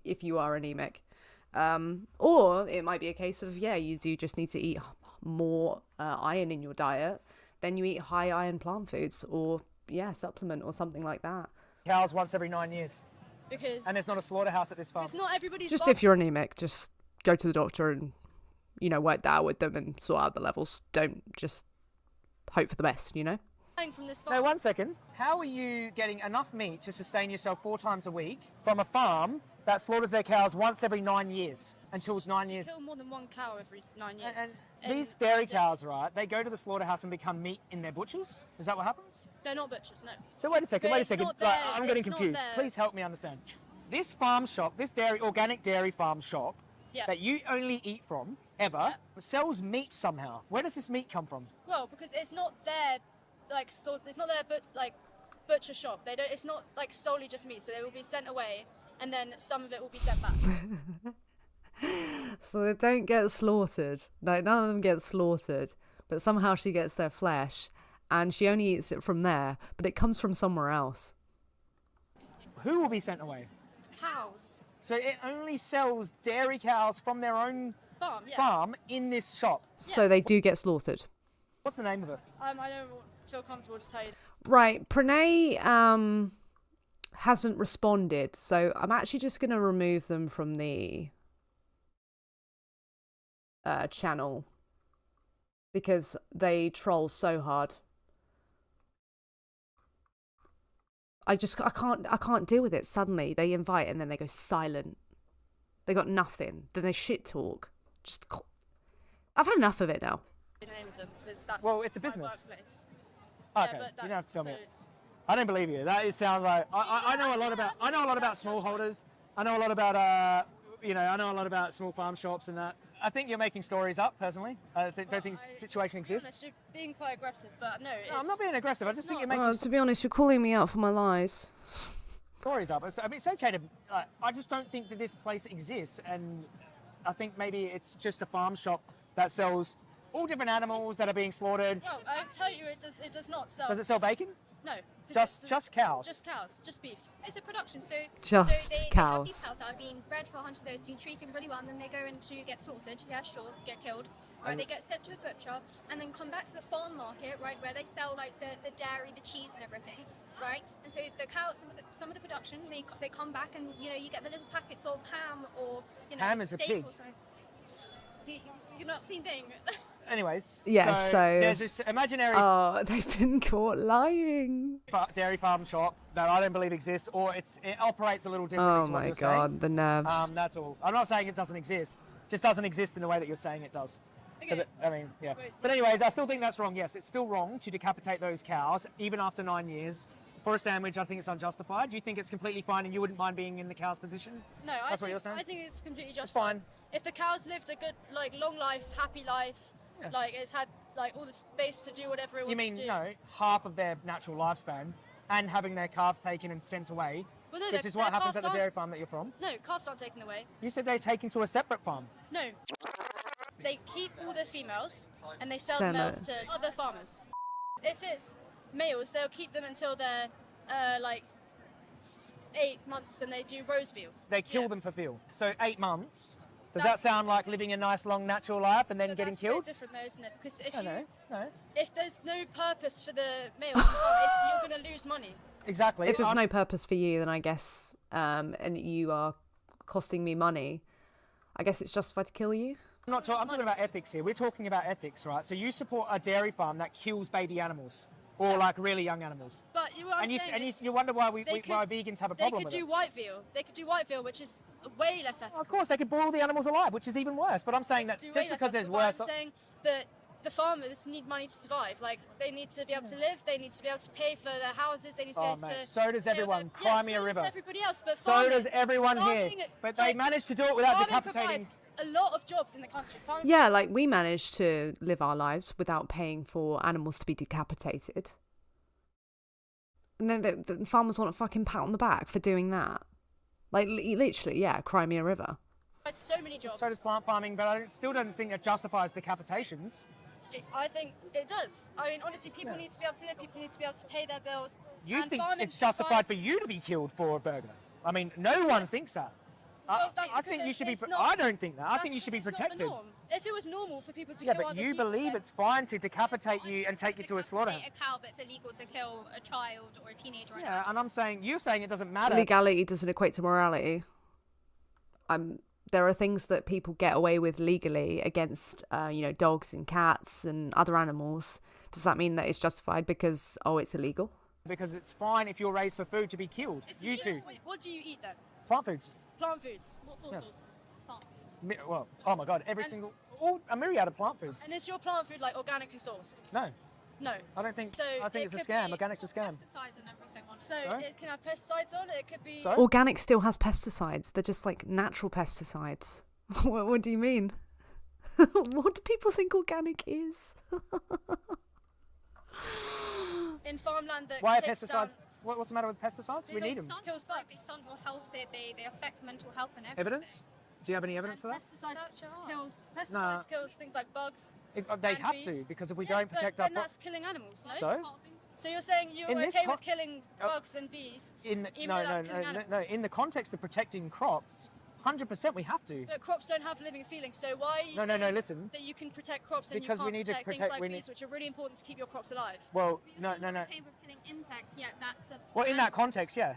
if you are anemic. Or it might be a case of, yeah, you do just need to eat more iron in your diet. Then you eat high iron plant foods, or supplement or something like that. Cows once every 9 years, Because and there's not a slaughterhouse at this farm. it's not everybody's Just farm. if you're anemic, just go to the doctor and, you know, work that out with them and sort out the levels. Don't just hope for the best, you know? From this farm. No, 1 second. How are you getting enough meat to sustain yourself 4 times a week from a farm that slaughters their cows once every 9 years until 9 You years? kill more than 1 cow every 9 years. And these dairy cows, right? They go to the slaughterhouse and become meat in their butchers. Is that what happens? They're not butchers, no. So wait a second. But Wait a it's second. not there, I'm getting it's not confused. there. Please help me understand. This farm shop, this organic dairy farm shop, Yeah. that you only eat from ever, sells meat somehow. Where does this meat come from? Well, because it's not their like store, it's not their butcher shop. They don't. It's not like solely just meat. So they will be sent away, and then some of it will be sent back. So they don't get slaughtered. Like none of them get slaughtered, but somehow she gets their flesh, and she only eats it from there, but it comes from somewhere else. Who will be sent away? Cows. So it only sells dairy cows from their own Farm. Yes. farm in this shop. So they do get slaughtered. What's the name of it? I don't feel comfortable to tell you. Right, Pranay hasn't responded, so I'm actually just going to remove them from the channel because they troll so hard. I can't deal with it. Suddenly they invite and then they go silent. They got nothing. Then they shit talk. I've had enough of it now. The name of them, because that's Well, it's a my business. workplace. Okay, Yeah, but you don't have to tell me. so- I don't believe you. That sounds like I know a lot about smallholders. I know a lot about I know a lot about small farm shops and that. I think you're making stories up personally. I don't think the situation To be exists. honest, you're being quite aggressive, but no. No, I'm not being aggressive. I it's just think not. you're making To be honest, you're calling me out for my lies. stories up. I mean, it's okay to. I just don't think that this place exists, and I think maybe it's just a farm shop that sells all different animals that are being slaughtered. No, I tell you, it does not sell. Does it sell bacon? No. 'cause Just cows. Just cows. Just beef. It's a production, so Just so they have cows. these cows that have been bred for hunting, they've been treated really well, and then they go in to get slaughtered. Yeah, sure, get killed. Right, they get sent to a butcher, and then come back to the farm market, right, where they sell like the dairy, the cheese, and everything, right? And so the cows, some of the production, they come back, and you know you get the little packets of ham or Ham is a steak pig. or something. You're not seen thing. Anyways, Yeah, so- there's this imaginary Oh, they've been caught lying. dairy farm shop that I don't believe exists, or it operates a little differently Oh to what my you're god, the nerves. saying. That's all. I'm not saying it doesn't exist. It just doesn't exist in the way that you're saying it does. 'Cause Okay. I mean, yeah. Wait, But anyways, I still think that's wrong. Yes, it's still wrong to decapitate those cows, even after 9 years. For a sandwich, I think it's unjustified. Do you think it's completely fine and you wouldn't mind being in the cow's position? No, That's what you're saying? I think it's completely It's justified. fine. If the cow's lived a good, like, long life, happy life, Yeah. like it's had like all the space to do whatever it wants You mean, to do. no, half of their natural lifespan and having their calves taken and sent away, Well, no, which is what happens at the calves dairy farm that you're from. No, calves aren't taken away. You said they're taken to a separate farm. No. They keep all the females and they sell Sell the males it. to other farmers. If it's males, they'll keep them until they're like 8 months and they do rose veal. They kill them for veal. So 8 months. Does That's- that sound like living a nice, long, natural life and then But getting that's killed? a bit different though, isn't it? Because if No. if there's no purpose for the male, you're going to lose money. Exactly. If there's no purpose for you, then I guess, and you are costing me money, I guess it's justified to kill you. I'm talking about ethics here. We're talking about ethics, right? So you support a dairy farm that kills baby animals or like really young animals. But what I'm saying is you wonder why they why vegans have a they problem could with do it. white veal. They could do white veal, which is way less ethical. Of course, they could boil the animals alive, which is even worse. But I'm saying that Do way just less because there's ethical, but worse. I'm saying that the farmers need money to survive. Like they need to be able to live. They need to be able to pay for their houses. They need to be Oh, able mate, to. so does pay all everyone. their- Cry me a so river. does everybody else. But So farming, does everyone here. farming, But they like, managed to do it without farming decapitating. provides a lot of jobs in the country. Farming Yeah, like we managed to live our lives without paying for animals to be decapitated. And then the farmers want a fucking pat on the back for doing that. Like, literally, yeah, cry me a river. provides so many jobs. So does plant farming, but I still don't think it justifies decapitations. I think it does. I mean, honestly, people need to be able to live. People need to be able to pay their bills. You and think farming it's justified for provides- you to be killed for a burger? I mean, no one thinks that. Well, that's I because think you it's- should be. it's not- I don't think that. I That's think you should be because it's not the protected. norm. If it was normal for people to Yeah, kill but other you people, believe then- it's fine to decapitate you and take you to a slaughterhouse. A cow, but it's illegal to kill a child or a teenager. Or Yeah, and I'm saying you're saying it doesn't matter. Legality doesn't equate to morality. There are things that people get away with legally against, dogs and cats and other animals. Does that mean that it's justified because, it's illegal? Because it's fine if you're raised for food to be killed. It's You legal. too. Wait, what do you eat then? Plant foods. Plant foods. What sort Yeah. of plant foods? Well, oh my God, a myriad of plant foods. And is your plant food like organically sourced? No, No. I don't think. So I think it it's a could scam. be Organic's a scam. Pesticides and everything on it. So Sorry? it can have pesticides on it. It could be. Sorry? Organic still has pesticides. They're just like natural pesticides. What do you mean? What do people think organic is? In farmland that Why are takes pesticides? down. What's the matter with pesticides? We need them. Kills Like, they bugs. stunt your health. They affect mental health and everything. Evidence? Do you have any evidence of that? Pesticides kills things like bugs. They and have bees. to, because if we Yeah, don't protect but our then that's killing animals, no? So? So you're saying you're In this okay con- with killing Oh. bugs and bees? in even though that's killing animals. in the context of protecting crops, 100% we have to. But crops don't have living feelings, so why are you No, saying listen. that you can protect crops and Because you we can't need to protect things protect- like we bees, need- which are really important to keep your crops alive? Well, You're no. saying you're okay with killing insects, yet that's a. Well, in that context, yeah.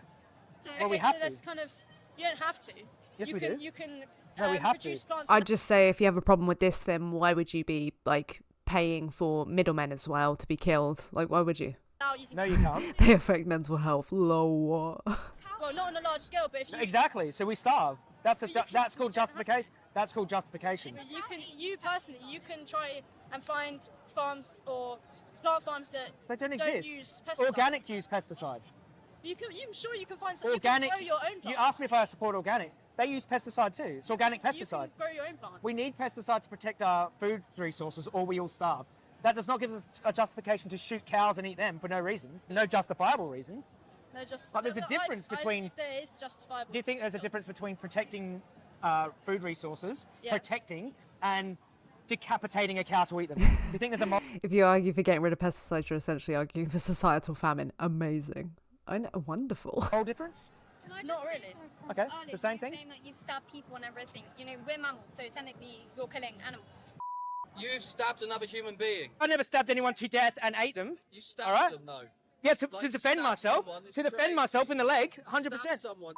So Well, we Okay, have so that's to. kind of you don't have to. Yes, you we can, do. You can No, we have to. produce plants. I'd just say if you have a problem with this, then why would you be like paying for middlemen as well to be killed? Like, why would you? without using No, you can't. They affect mental health. Lol. well, not on a large scale, but if you Exactly. So we starve. That's But you can- that's you called don't have to. justification. That's called justification. you personally, you can try and find farms or plant farms that They don't don't exist. use pesticides. Organic use pesticide. I'm sure you can find some. Organic. You can grow your own plants. You asked me if I support organic. They use pesticide too. It's organic You pesticide. can grow your own plants. We need pesticide to protect our food resources, or we all starve. That does not give us a justification to shoot cows and eat them for no reason, no justifiable reason. No, just. But there's a difference between- I believe there is justifiable. Do you think there's a to- difference between protecting food resources, Yeah. protecting, and decapitating a cow to eat them? Do you think there's a If you argue for getting rid of pesticides, you're essentially arguing for societal famine. Amazing. I know. Wonderful. moral difference? Can I just Not say really. from Okay, earlier, it's the same you thing? saying that you've stabbed people and everything. You know, we're mammals, so technically you're killing animals. You've stabbed another human being. I never stabbed anyone to death and ate them. You stabbed All right. them, though. Yeah, to Like, defend stab myself. someone is To defend crazy. myself in the leg, Stab 100%. someone.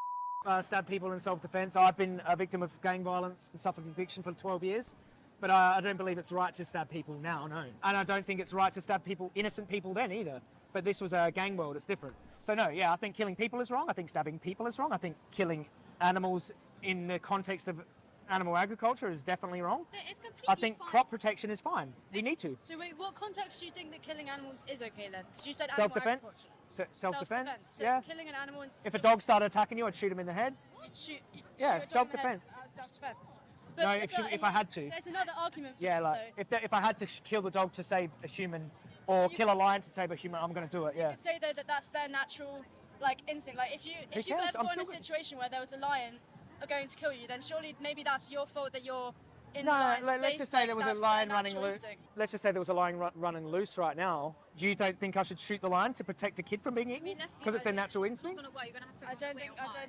Stab people in self-defense. I've been a victim of gang violence and suffered addiction for 12 years. But I don't believe it's right to stab people now, no. And I don't think it's right to stab people, innocent people then either. But this was a gang world, it's different. So no, yeah, I think killing people is wrong. I think stabbing people is wrong. I think killing animals in the context of animal agriculture is definitely wrong. It's completely I think fine. crop protection is fine. We need to. So wait, what context do you think that killing animals is okay then? Because you said Self-defense. animal agriculture. Self-defense. So Yeah. killing an animal and If a dog started attacking you, I'd shoot him in the head. you'd shoot Yeah, a dog in the head self-defense. as self-defense. No, But if I had to. There's another argument for Yeah, this, like though. if I had to kill the dog to save a human, Or kill a lion to save a human. I'm going to do it. You Yeah. could say though that that's their natural like instinct. Like if you cares? ever I'm got in a still situation where there was a lion going to kill you, then surely maybe that's your fault that you're in No, the lion's let's space. just say like, there was a that's lion their running natural loose. instinct. Let's just say there was a lion running loose right now. Do you think I should shoot the lion to protect a kid from being eaten? Because it's their natural instinct. I don't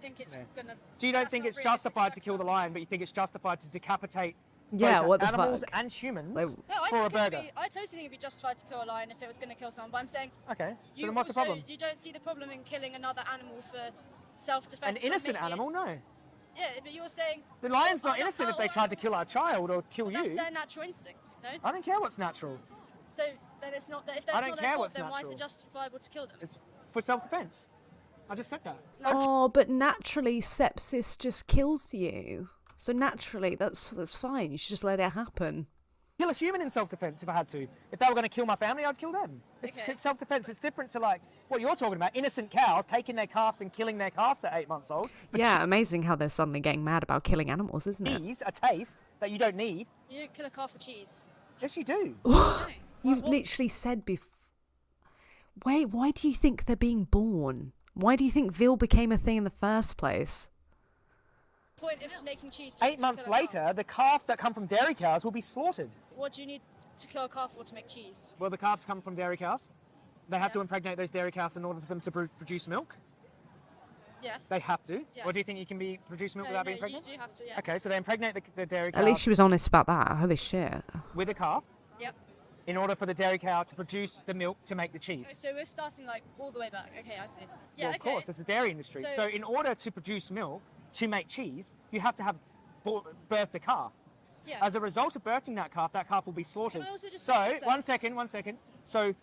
think it's gonna. So you don't that's think not it's realistic justified to kill the lion, but you think it's justified to decapitate Yeah, both what the animals fuck? and humans Like- No, I for a think burger? I totally think it'd be justified to kill a lion if it was going to kill someone. But I'm saying Okay. So you then what's the also problem? you don't see the problem in killing another animal for self-defense. An or innocent maybe- animal? No. Yeah, but you were saying The lion's not Other- innocent if they other tried to kill our animals- child or kill well, that's you. their natural instinct. No. I don't care what's natural. So then it's not that if I that's don't not care their fault, what's then why is it natural. justifiable to kill them? It's for self-defense. I just said that. Oh, but naturally sepsis just kills you. So naturally, that's fine. You should just let it happen. Kill a human in self-defense if I had to. If they were going to kill my family, I'd kill them. It's self-defense. It's different to like what you're talking about. Innocent cows taking their calves and killing their calves at 8 months old. For Yeah, amazing how they're suddenly getting mad about killing animals, isn't it? cheese, a taste that you don't need. You don't kill a calf for cheese. Yes, you do. You literally said before. Wait, why do you think they're being born? Why do you think veal became a thing in the first place? Point of making cheese. to 8 months kill a calf. later, the calves that come from dairy cows will be slaughtered. What do you need to kill a calf for to make cheese? Well, the calves come from dairy cows. They have to Yes. impregnate those dairy cows in order for them to produce milk. Yes. They have to. Yes. Or do you think you can produce milk No, without no, being pregnant? You do have to. Yeah. Okay, so they impregnate the dairy cow At least she was honest about that. Holy shit. with a calf Yep. in order for the dairy cow to produce the milk to make the cheese. So we're starting like all the way back. Okay, I see. Yeah. Well, of okay. course, it's the dairy industry. So- So in order to produce milk to make cheese, you have to have birthed a calf. Yeah. As a result of birthing that calf will be slaughtered. Can I also just So, say this, though? one second. So,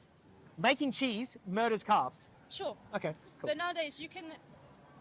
making cheese murders calves. Sure. Okay, cool. But nowadays you can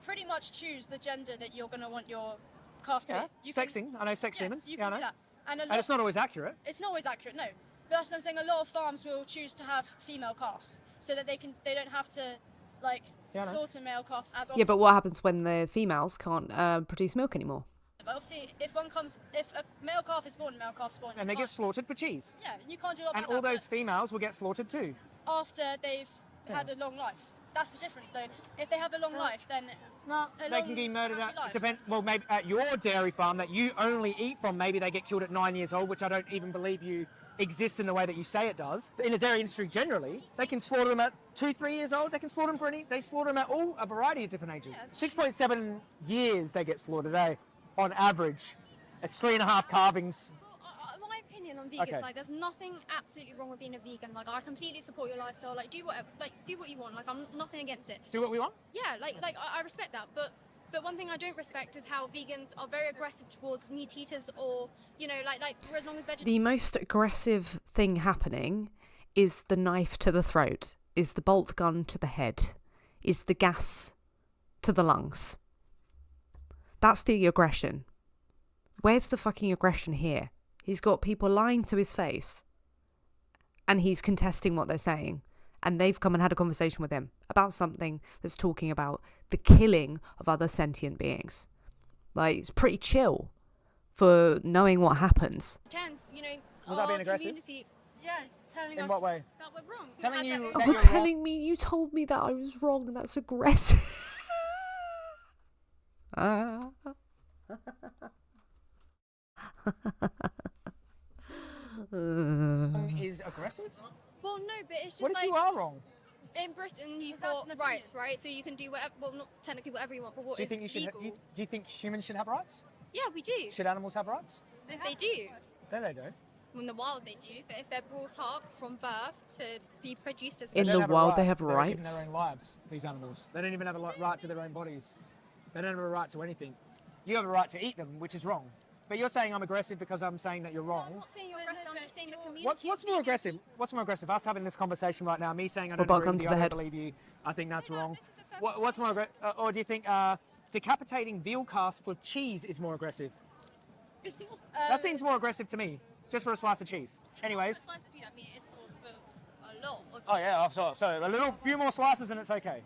pretty much choose the gender that you're going to want your calf to Yeah, be. You sexing. I know sex Can, demons. you Yeah, I can do know. that. And a lot, And it's not always accurate. it's not always accurate, no. But that's what I'm saying. A lot of farms will choose to have female calves so that they don't have to like Yeah, I know. slaughter male calves as often. Yeah, but what happens when the females can't produce milk anymore? But obviously, if a male calf is born, a male calf's born. And they you get can't- slaughtered for cheese. Yeah, you can't do a lot And about all that, those females will get slaughtered too. but after they've had a long life. That's the difference, though. If they have a long life, then No, a they can be long, murdered happy life. well, maybe at your dairy farm that you only eat from, maybe they get killed at 9 years old, which I don't even believe you exists in the way that you say it does. In the dairy industry generally, they can slaughter them at 2-3 years old. They can slaughter them they slaughter them at a variety of different ages. Yeah. 6.7 years they get slaughtered, on average. It's 3.5 carvings. Well, my opinion on vegans, Okay. like, there's nothing absolutely wrong with being a vegan. Like, I completely support your lifestyle. Like, do what you want. Like, I'm nothing against it. Do what we want? Yeah, I respect that. But one thing I don't respect is how vegans are very aggressive towards meat eaters, or like for as long as vegetarians. The most aggressive thing happening is the knife to the throat, is the bolt gun to the head, is the gas to the lungs. That's the aggression. Where's the fucking aggression here? He's got people lying to his face and he's contesting what they're saying. And they've come and had a conversation with him about something that's talking about the killing of other sentient beings. Like, it's pretty chill for knowing what happens. Was that being our aggressive? community, Yeah, telling In us. what way? that we're wrong. Telling And that you we're- that Oh, you're telling me you told me that I was wrong and that's aggressive. Ah. Is aggressive? Well, no, but it's just What if like you are wrong? in Britain you've That's got an rights, opinion. right? So you can do whatever. Well, not technically whatever you want, but what Do you is think legal? do you think humans should have rights? Yeah, we do. Should animals have rights? They do. No, they don't. In the wild, they do. But if they're brought up from birth to be produced as In They the don't have a wild, right they have to their- even rights. their own lives, these animals. They don't even have a right to their own bodies. They don't have a right to anything. You have a right to eat them, which is wrong. But you're saying I'm aggressive because I'm saying that you're I'm wrong. not saying you're aggressive. I'm just saying the community. What's of more vegans- aggressive? What's more aggressive? Us having this conversation right now, me saying I What don't about agree gun with to you, the I don't head? believe you, I think that's No, wrong. this is a fair What's more aggressive? Or do you think decapitating veal calves for cheese is more aggressive? That seems more aggressive to me, just for a slice of cheese. It's Anyways. not for a slice of pizza, I mean, it's for a lot of Oh yeah, so a few more slices and it's okay.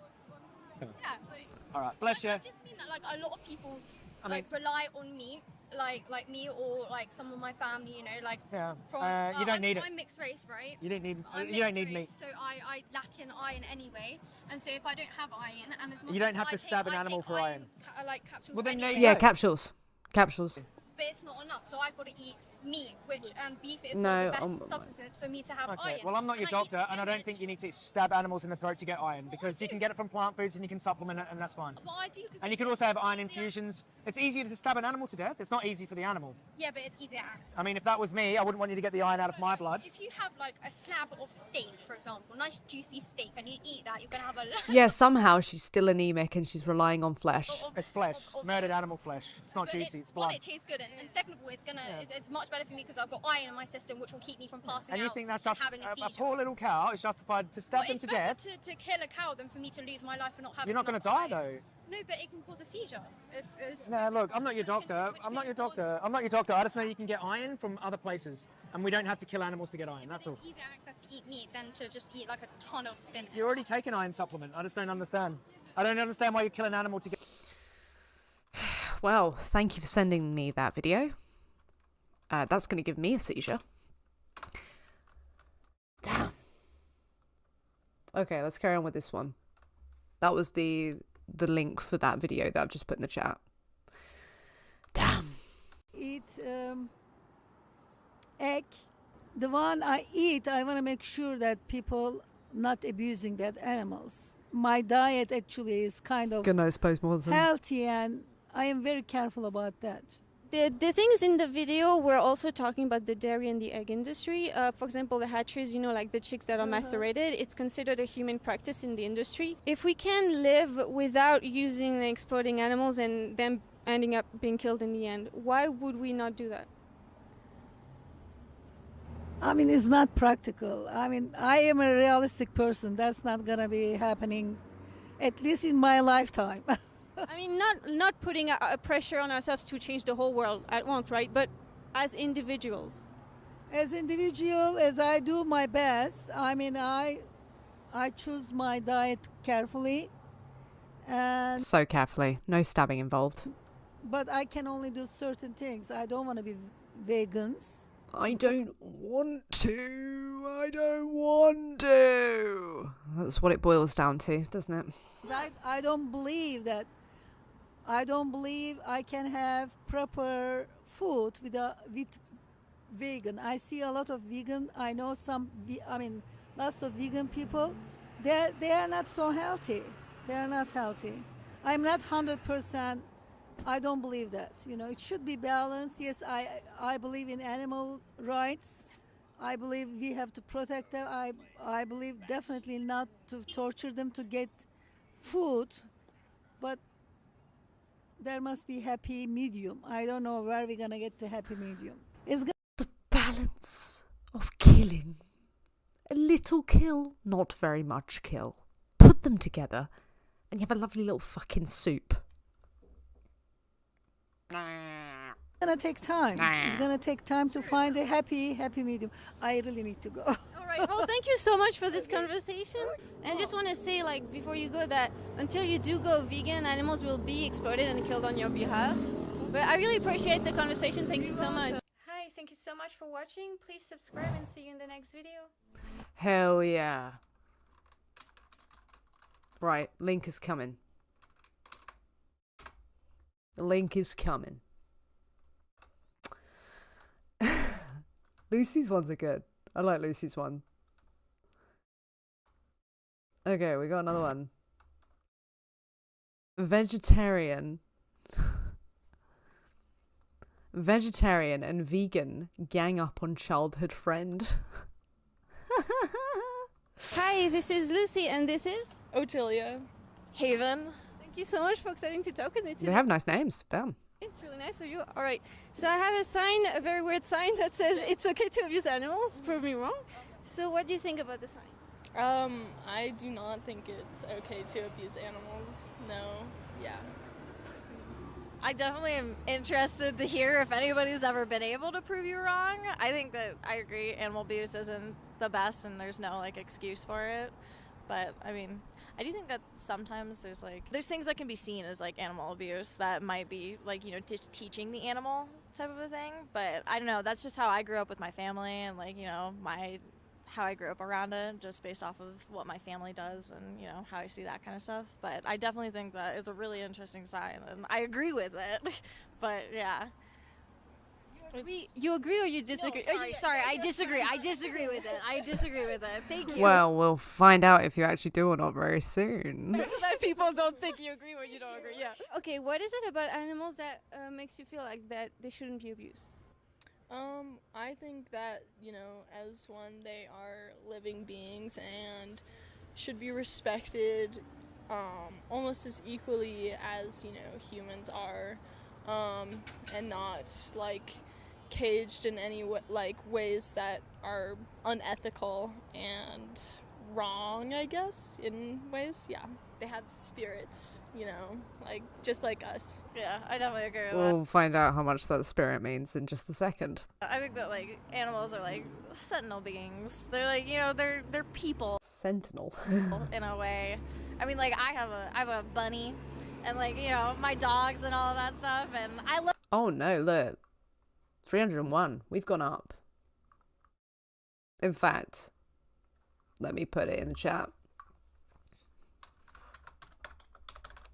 Yeah, but All right, bless you. I just mean that like a lot of people I mean- rely on meat like me or like some of my family, you know, like Yeah. from You don't need it. I'm mixed race, right? You don't need. I'm You don't mixed need meat. race, so I lack in iron anyway, and so if I don't have iron, and as much You don't as have I to take- stab an I animal take for iron. like capsules Well, then there anyway, you Yeah, go. capsules. Capsules. but it's not enough, so I've got to eat meat, which and beef is No, one of the best substances for me to have Okay, iron. well, I'm not your And I eat doctor, and I don't spinach. think you need to stab animals in the throat to get iron, because you can get it from plant foods and you can supplement it, and that's fine. Well, I do, 'cause And you it's can also have iron easier. infusions. It's easier to stab an animal to death. It's not easy for the animal. Yeah, but it's easier access. I mean, if that was me, I wouldn't want you to get the iron out of my blood. If you have like a slab of steak, for example, nice juicy steak, and you eat that, you're gonna have a Yeah, somehow she's still anemic and she's relying on flesh. It's flesh, murdered animal flesh. It's not But juicy, it's one, blood. it tastes good, and second of all, it's much better for me because I've got iron in my system, which will keep me from passing And you out think that's and just having a a seizure. poor little cow is justified to stab Well, them it's to better death? to kill a cow than for me to lose my life for not having. You're not going to enough die iron. though. No, but it can cause a seizure. It's No, look, I'm not your which can- doctor. which I'm not can your cause- doctor. I'm not your doctor. I just know you can get iron from other places, and we don't have to kill animals to get iron. But That's all. it's easier access to eat meat than to just eat like a ton of spinach. You already take an iron supplement. I just don't understand. I don't understand why you kill an animal to get. Well, thank you for sending me that video. That's going to give me a seizure. Damn. Okay, let's carry on with this one. That was the link for that video that I've just put in the chat. Damn. Eat egg. The one I eat, I want to make sure that people not abusing that animals. My diet actually is kind of Good nose postmortem. healthy, and I am very careful about that. The things in the video were also talking about the dairy and the egg industry. For example, the hatcheries, you know, like the chicks that are macerated, it's considered a human practice in the industry. If we can live without using and exploiting animals and them ending up being killed in the end, why would we not do that? I mean, it's not practical. I mean, I am a realistic person. That's not going to be happening, at least in my lifetime. I mean, not putting a pressure on ourselves to change the whole world at once, right? But as individuals. As individual, as I do my best, I mean, I choose my diet carefully, and So carefully. No stabbing involved. but I can only do certain things. I don't want to be vegans. I don't want to. I don't want to. That's what it boils down to, doesn't it? I don't believe that. I don't believe I can have proper food with vegan. I see a lot of vegan. I know lots of vegan people. They are not so healthy. They are not healthy. I'm not 100%. I don't believe that. You know, it should be balanced. Yes, I believe in animal rights. I believe we have to protect them. I believe definitely not to torture them to get food, but there must be happy medium. I don't know where we're gonna get the happy medium. It's The balance of killing. A little kill, not very much kill. Put them together, and you have a lovely little fucking soup. gonna take time. It's gonna take time to find a happy medium. I really need to go. All right. Well, thank you so much for this conversation. And I just want to say, like, before you go, that until you do go vegan, animals will be exploited and killed on your behalf. But I really appreciate the conversation. Thank you so much. Hi, thank you so much for watching. Please subscribe and see you in the next video. Hell yeah. Right, link is coming. The link is coming. Lucy's ones are good. I like Lucy's one. Okay, we got another one. Vegetarian. Vegetarian and vegan gang up on childhood friend. Hi, this is Lucy, and this is Otilia. Haven. Thank you so much for accepting to talk with me today. They have nice names. Damn. It's really nice of you. All right. So I have a sign, a very weird sign that says it's okay to abuse animals. Prove me wrong. So what do you think about the sign? I do not think it's okay to abuse animals. No. Yeah. I definitely am interested to hear if anybody's ever been able to prove you wrong. I think that I agree animal abuse isn't the best and there's no like excuse for it. But I mean, I do think that sometimes there's things that can be seen as like animal abuse that might be like, you know, teaching the animal type of a thing. But I don't know, that's just how I grew up with my family and like, you know, how I grew up around it, just based off of what my family does and, you know, how I see that kind of stuff. But I definitely think that it's a really interesting sign, and I agree with it. But yeah. You agree or you disagree? No, sorry, I disagree. I disagree with it. I disagree with it. Thank you. Well, we'll find out if you actually do or not very soon. That people don't think you agree when you don't agree. Yeah. Okay, what is it about animals that makes you feel like that they shouldn't be abused? I think that, you know, as one, they are living beings and should be respected almost as equally as, you know, humans are, and not like caged in any ways that are unethical and wrong, I guess, in ways. Yeah, they have spirits, you know, like just like us. Yeah, I definitely agree with We'll find out how much that spirit means in just a second. that. I think that like animals are like sentinel beings. They're like, you know, they're people Sentinel. in a way. I mean, like I have a bunny, and like, you know, my dogs and all of that stuff, and I love. Oh no, look. 301. We've gone up. In fact, let me put it in the chat.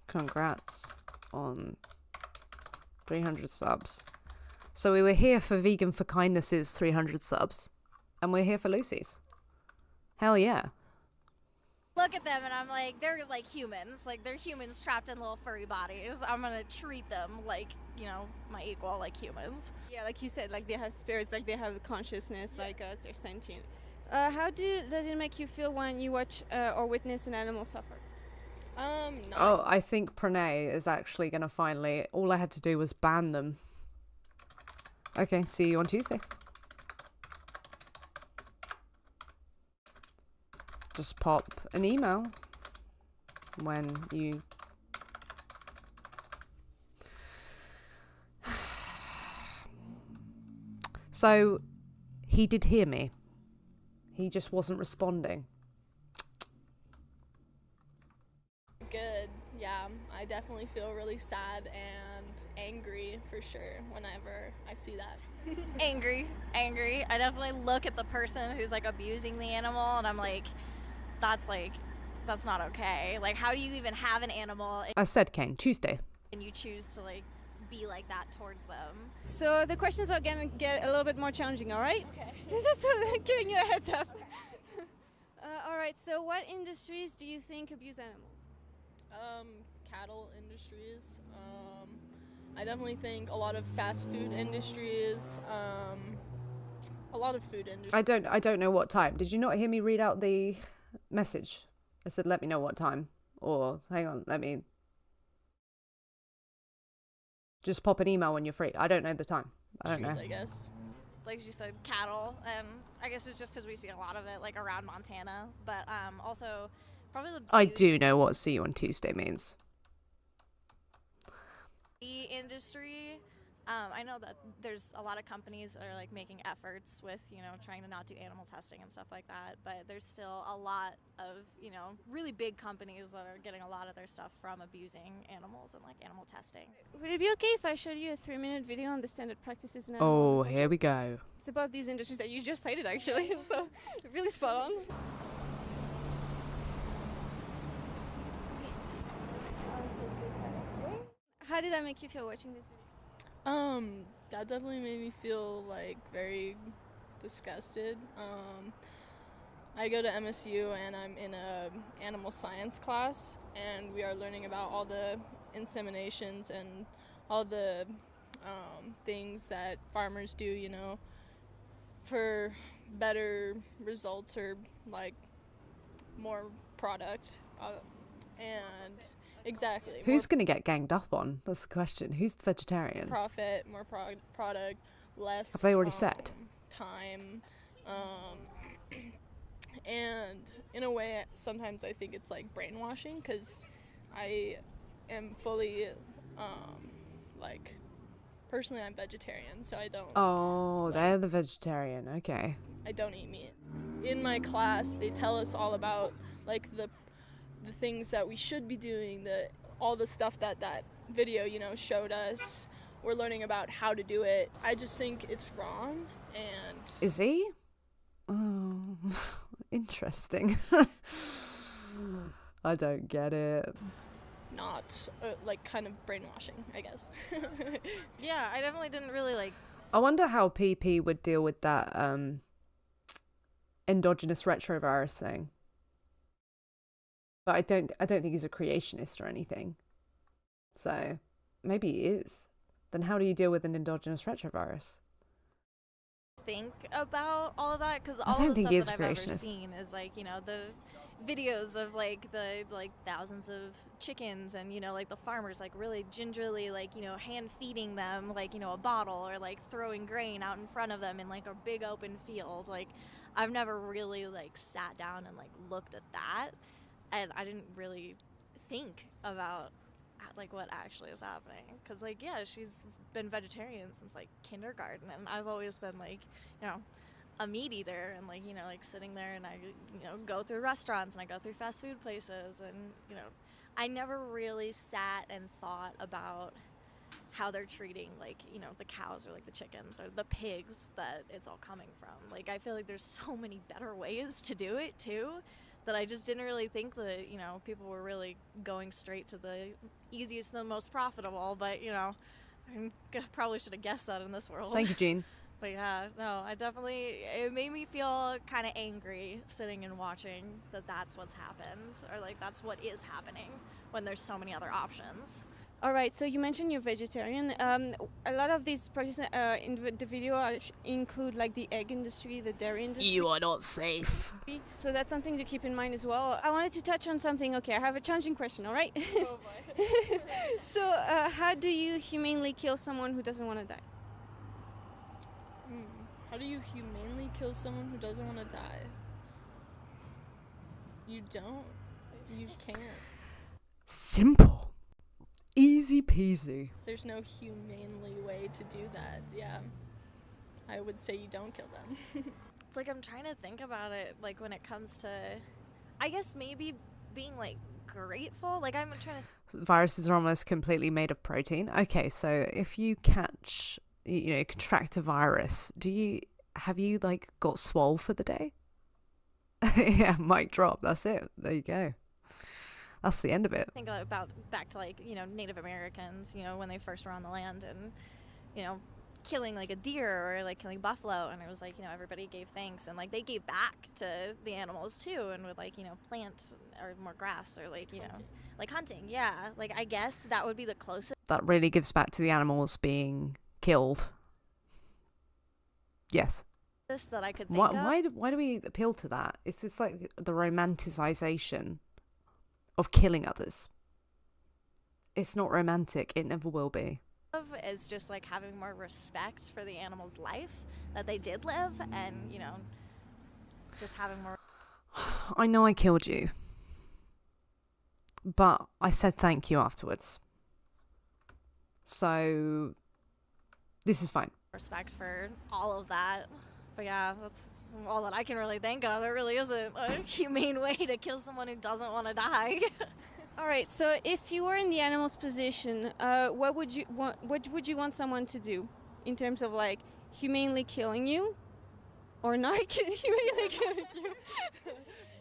Congrats on 300 subs. So we were here for Vegan for Kindness's 300 subs. And we're here for Lucy's. Hell yeah. Look at them and I'm like, they're like humans. Like, they're humans trapped in little furry bodies. I'm gonna treat them like, you know, my equal, like humans. Yeah, like you said, like they have spirits, like they have consciousness, like us, they're sentient. Does it make you feel when you watch or witness an animal suffer? No. Oh, I think Pranay is actually going to finally... All I had to do was ban them. Okay, see you on Tuesday. Just pop an email when you... So, he did hear me. He just wasn't responding. Good. Yeah, I definitely feel really sad and angry for sure whenever I see that. Angry. I definitely look at the person who's like abusing the animal and I'm like, that's not okay. Like, how do you even have an animal I said, Kane, Tuesday. and you choose to like be like that towards them? So the questions are gonna get a little bit more challenging, all right? Okay. Just giving you a heads up. All right, so what industries do you think abuse animals? Cattle industries. I definitely think a lot of fast food industries. A lot of food industries. I don't know what time. Did you not hear me read out the message? I said, let me know what time. Or, hang on, let me... Just pop an email when you're free. I don't know the time. I don't know. I guess. Like you said, cattle, and I guess it's just because we see a lot of it like around Montana, but also probably the I do know what see you on Tuesday means. beauty industry. I know that there's a lot of companies that are like making efforts with, you know, trying to not do animal testing and stuff like that, but there's still a lot of, you know, really big companies that are getting a lot of their stuff from abusing animals and like animal testing. Would it be okay if I showed you a 3-minute video on the standard practices in Oh, here we go. It's about these industries that you just cited, actually, so really spot on. How did that make you feel watching this video? That definitely made me feel like very disgusted. I go to MSU and I'm in a animal science class, and we are learning about all the inseminations and all the things that farmers do, you know, for better results or like more product. And exactly. Who's going to get ganged up on? That's the question. Who's the vegetarian? Profit, more product, less. Have they already said? Time. And in a way, sometimes I think it's like brainwashing, because I am fully, like, personally I'm vegetarian, so I don't. Oh, like, they're the vegetarian. Okay. I don't eat meat. In my class, they tell us all about like the the things that we should be doing, all the stuff that video, showed us. We're learning about how to do it. I just think it's wrong. And is he? Oh, interesting. I don't get it. Not kind of brainwashing, I guess. Yeah, I definitely didn't really like. I wonder how PP would deal with that endogenous retrovirus thing. But I don't think he's a creationist or anything. So maybe he is. Then how do you deal with an endogenous retrovirus? Think about all of that, because all I don't of the think stuff that I've ever creationist. seen is the videos of the thousands of chickens, and the farmers really gingerly hand feeding them a bottle, or throwing grain out in front of them in a big open field. I've never really sat down and looked at that, and I didn't really think about what actually is happening, because she's been vegetarian since kindergarten, and I've always been a meat eater, and sitting there, and I go through restaurants, and I go through fast food places, and I never really sat and thought about how they're treating the cows, or the chickens, or the pigs that it's all coming from. I feel there's so many better ways to do it too, that I just didn't really think that, people were really going straight to the easiest and the most profitable. But, I probably should have guessed that in this world. Thank you, Jean. But yeah, no, it made me feel kind of angry sitting and watching that's what's happened, or that's what is happening when there's so many other options. All right, so you mentioned you're vegetarian. A lot of these practices in the video include the egg industry, the dairy industry. You are not safe. So that's something to keep in mind as well. I wanted to touch on something. Okay, I have a challenging question, all right? Oh boy. So how do you humanely kill someone who doesn't want to die? How do you humanely kill someone who doesn't want to die? You don't. You can't. Simple. Easy peasy. There's no humanely way to do that. Yeah. I would say you don't kill them. It's I'm trying to think about it, when it comes to, I guess maybe being grateful. I'm trying to. Viruses are almost completely made of protein. Okay, so if you catch, contract a virus, have you got swole for the day? Yeah, mic drop. That's it. There you go. That's the end of it. Think about back to Native Americans, when they first were on the land, and killing a deer, or killing buffalo, and it was everybody gave thanks, and they gave back to the animals too, and would plant or more grass, or hunting. Yeah, I guess that would be the closest. That really gives back to the animals being killed. Yes. That I could think of. Why do we appeal to that? It's just the romanticization of killing others. It's not romantic. It never will be. Is just having more respect for the animal's life that they did live, and just having more. I know I killed you, but I said thank you afterwards. So this is fine. Respect for all of that. But yeah, that's all that I can really think of. There really isn't a humane way to kill someone who doesn't want to die. All right, so if you were in the animal's position, what would you want someone to do in terms of humanely killing you, or not humanely killing you?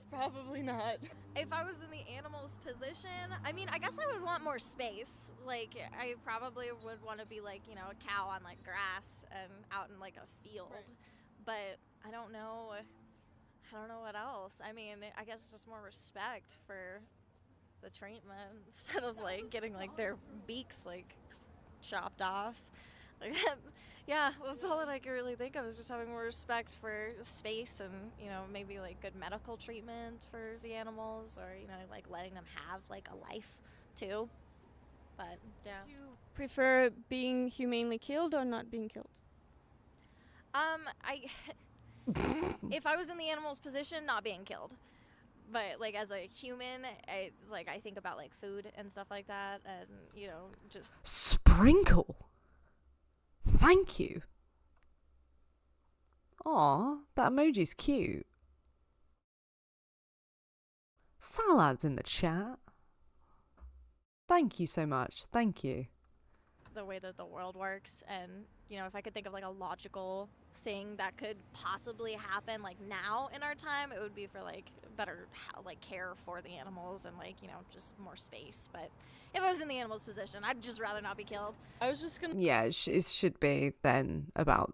Probably not. If I was in the animal's position, I mean, I guess I would want more space. I probably would want to be a cow on grass and out in a field. Right. But I don't know what else. I mean, I guess just more respect for the treatment, instead of getting their beaks chopped off. Yeah, that's all that I can really think of, is just having more respect for space, and maybe good medical treatment for the animals, or letting them have a life too. But yeah. Do you prefer being humanely killed or not being killed? If I was in the animal's position, not being killed. But as a human, I think about food and stuff like that, and just Sprinkle. Thank you. Aw, that emoji's cute. Salad's in the chat. Thank you so much. Thank you. The way that the world works, and you know, if I could think of like a logical thing that could possibly happen like now in our time, it would be for like better like care for the animals and like, you know, just more space. But if I was in the animal's position, I'd just rather not be killed. I was just gonna Yeah, it should be then about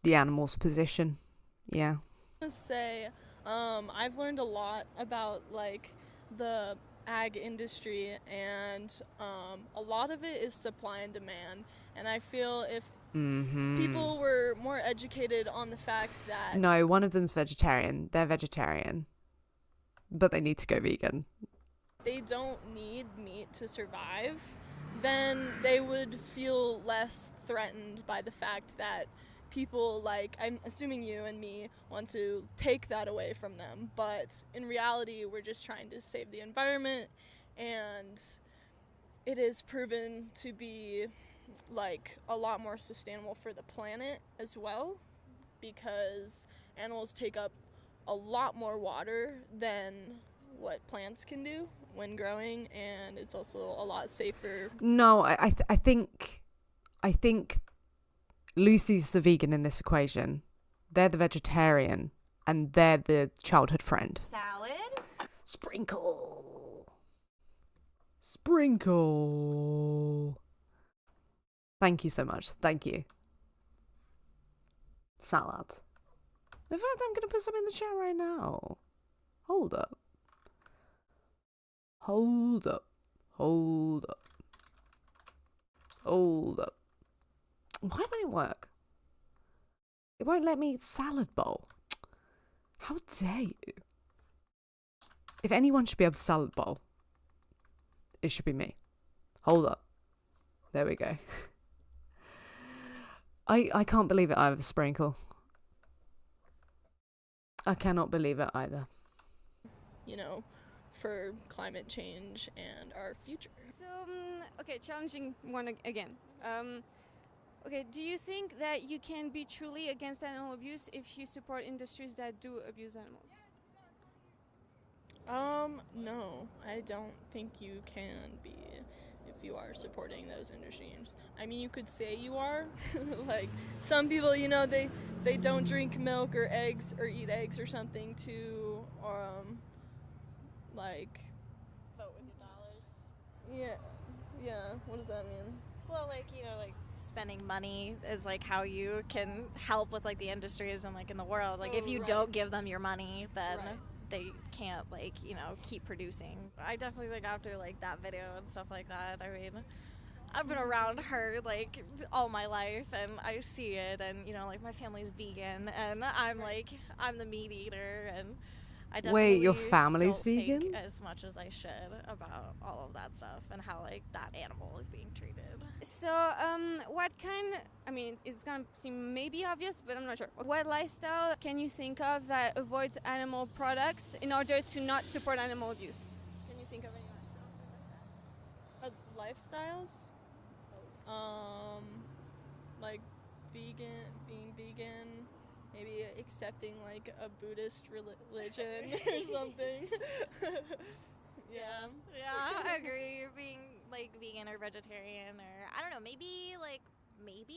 the animal's position. Yeah. say I've learned a lot about like the ag industry, and a lot of it is supply and demand, and I feel if people were more educated on the fact that No, one of them's vegetarian. They're vegetarian, but they need to go vegan. they don't need meat to survive, then they would feel less threatened by the fact that people like, I'm assuming you and me, want to take that away from them. But in reality, we're just trying to save the environment, and it is proven to be like a lot more sustainable for the planet as well, because animals take up a lot more water than what plants can do when growing, and it's also a lot safer. No, I think Lucy's the vegan in this equation. They're the vegetarian, and they're the childhood friend. Salad. Sprinkle. Thank you so much. Thank you. Salad. In fact, I'm going to put some in the chat right now. Hold up. Why won't it work? It won't let me eat salad bowl. How dare you? If anyone should be able to salad bowl, it should be me. Hold up. There we go. I can't believe it either, Sprinkle. I cannot believe it either. You know, for climate change and our future. So, okay, challenging one again. Okay, do you think that you can be truly against animal abuse if you support industries that do abuse animals? No, I don't think you can be if you are supporting those industries. I mean, you could say you are. Like, some people, you know, they don't drink milk or eggs or eat eggs or something to, like... Vote with your dollars. Yeah, what does that mean? Well, like, you know, like spending money is like how you can help with like the industries and like in the world. Like, if you don't give them your money, then they can't, like, you know, keep producing. I definitely think after like that video and stuff like that, I mean, I've been around her like all my life, and I see it, and you know, like my family's vegan, and I'm like, I'm the meat eater, and I definitely Wait, your family's don't vegan? think as much as I should about all of that stuff and how like that animal is being treated. So, what kind, I mean, it's gonna seem maybe obvious, but I'm not sure. What lifestyle can you think of that avoids animal products in order to not support animal abuse? Can you think of any lifestyle? Lifestyles? Like being vegan, maybe accepting like a Buddhist religion or something. Yeah, I agree. Being like vegan or vegetarian, or I don't know, maybe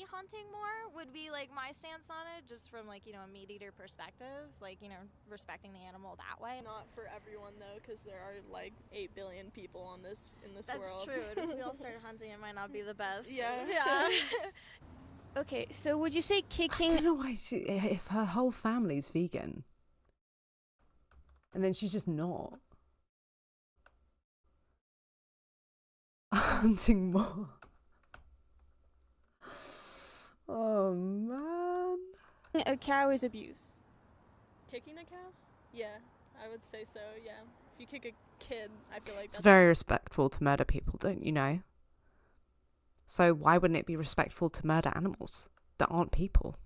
hunting more would be like my stance on it, just from like, you know, a meat eater perspective, like, you know, respecting the animal that way. Not for everyone though, because there are like 8 billion people in this world. That's true. If we all started hunting, it might not be the best. Yeah. Okay, so would you say I kicking... don't know why if her whole family's vegan. And then she's just not. Hunting more. Oh, man. A cow is abuse. Kicking a cow? Yeah, I would say so, yeah. If you kick a kid, I feel like It's that's... very respectful to murder people, don't you know? So why wouldn't it be respectful to murder animals that aren't people?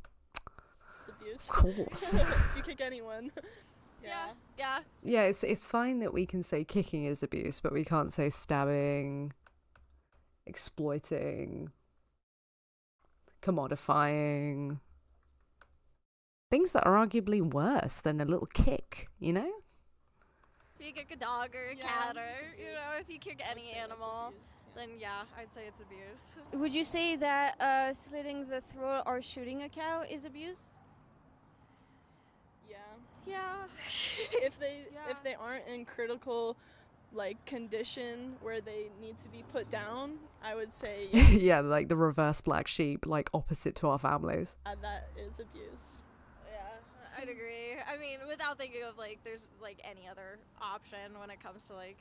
It's abuse. Of course. If you kick anyone. Yeah. Yeah, it's fine that we can say kicking is abuse, but we can't say stabbing, exploiting, commodifying. Things that are arguably worse than a little kick, you know? If you kick a dog or a cat or, you know, if you kick any animal, then yeah, I'd say it's abuse. Would you say that slitting the throat or shooting a cow is abuse? Yeah. if they aren't in critical like condition where they need to be put down, I would say Yeah, like the reverse black sheep, like opposite to our families. that is abuse. Yeah, I'd agree. I mean, without thinking of like there's like any other option when it comes to like,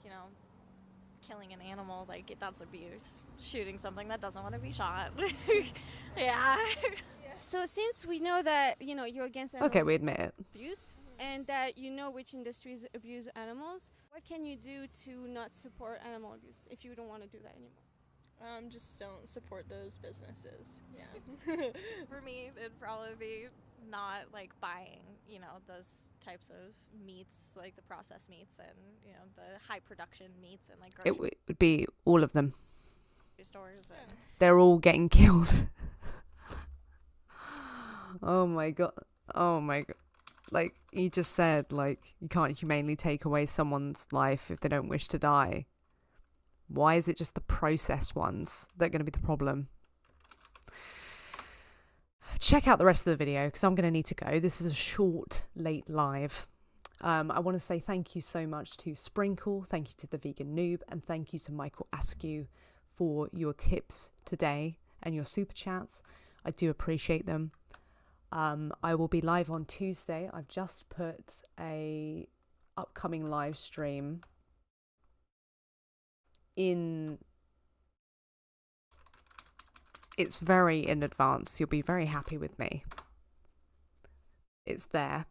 you know, killing an animal, like that's abuse. Shooting something that doesn't want to be shot. Yeah. So since we know that, you know, you're against Okay, we admit it. abuse and that you know which industries abuse animals, what can you do to not support animal abuse if you don't want to do that anymore? Just don't support those businesses. Yeah. For me, it'd probably be not like buying, you know, those types of meats, like the processed meats and, you know, the high production meats and like It would be all of them. stores. And They're all getting killed. Oh my god. Oh my god. Like you just said, like you can't humanely take away someone's life if they don't wish to die. Why is it just the processed ones that are going to be the problem? Check out the rest of the video because I'm going to need to go. This is a short, late live. I want to say thank you so much to Sprinkle, thank you to the Vegan Noob, and thank you to Michael Askew for your tips today and your super chats. I do appreciate them. I will be live on Tuesday. I've just put a upcoming live stream in. It's very in advance. You'll be very happy with me. It's there,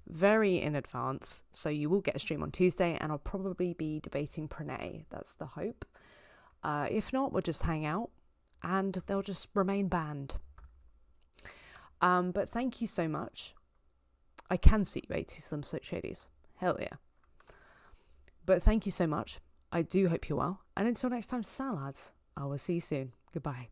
very in advance. So you will get a stream on Tuesday, and I'll probably be debating Pranay. That's the hope. If not, we'll just hang out, and they'll just remain banned. But thank you so much. I can see you 80 Slim Shadies. Hell yeah. But thank you so much. I do hope you're well. And until next time, salads. I will see you soon. Goodbye.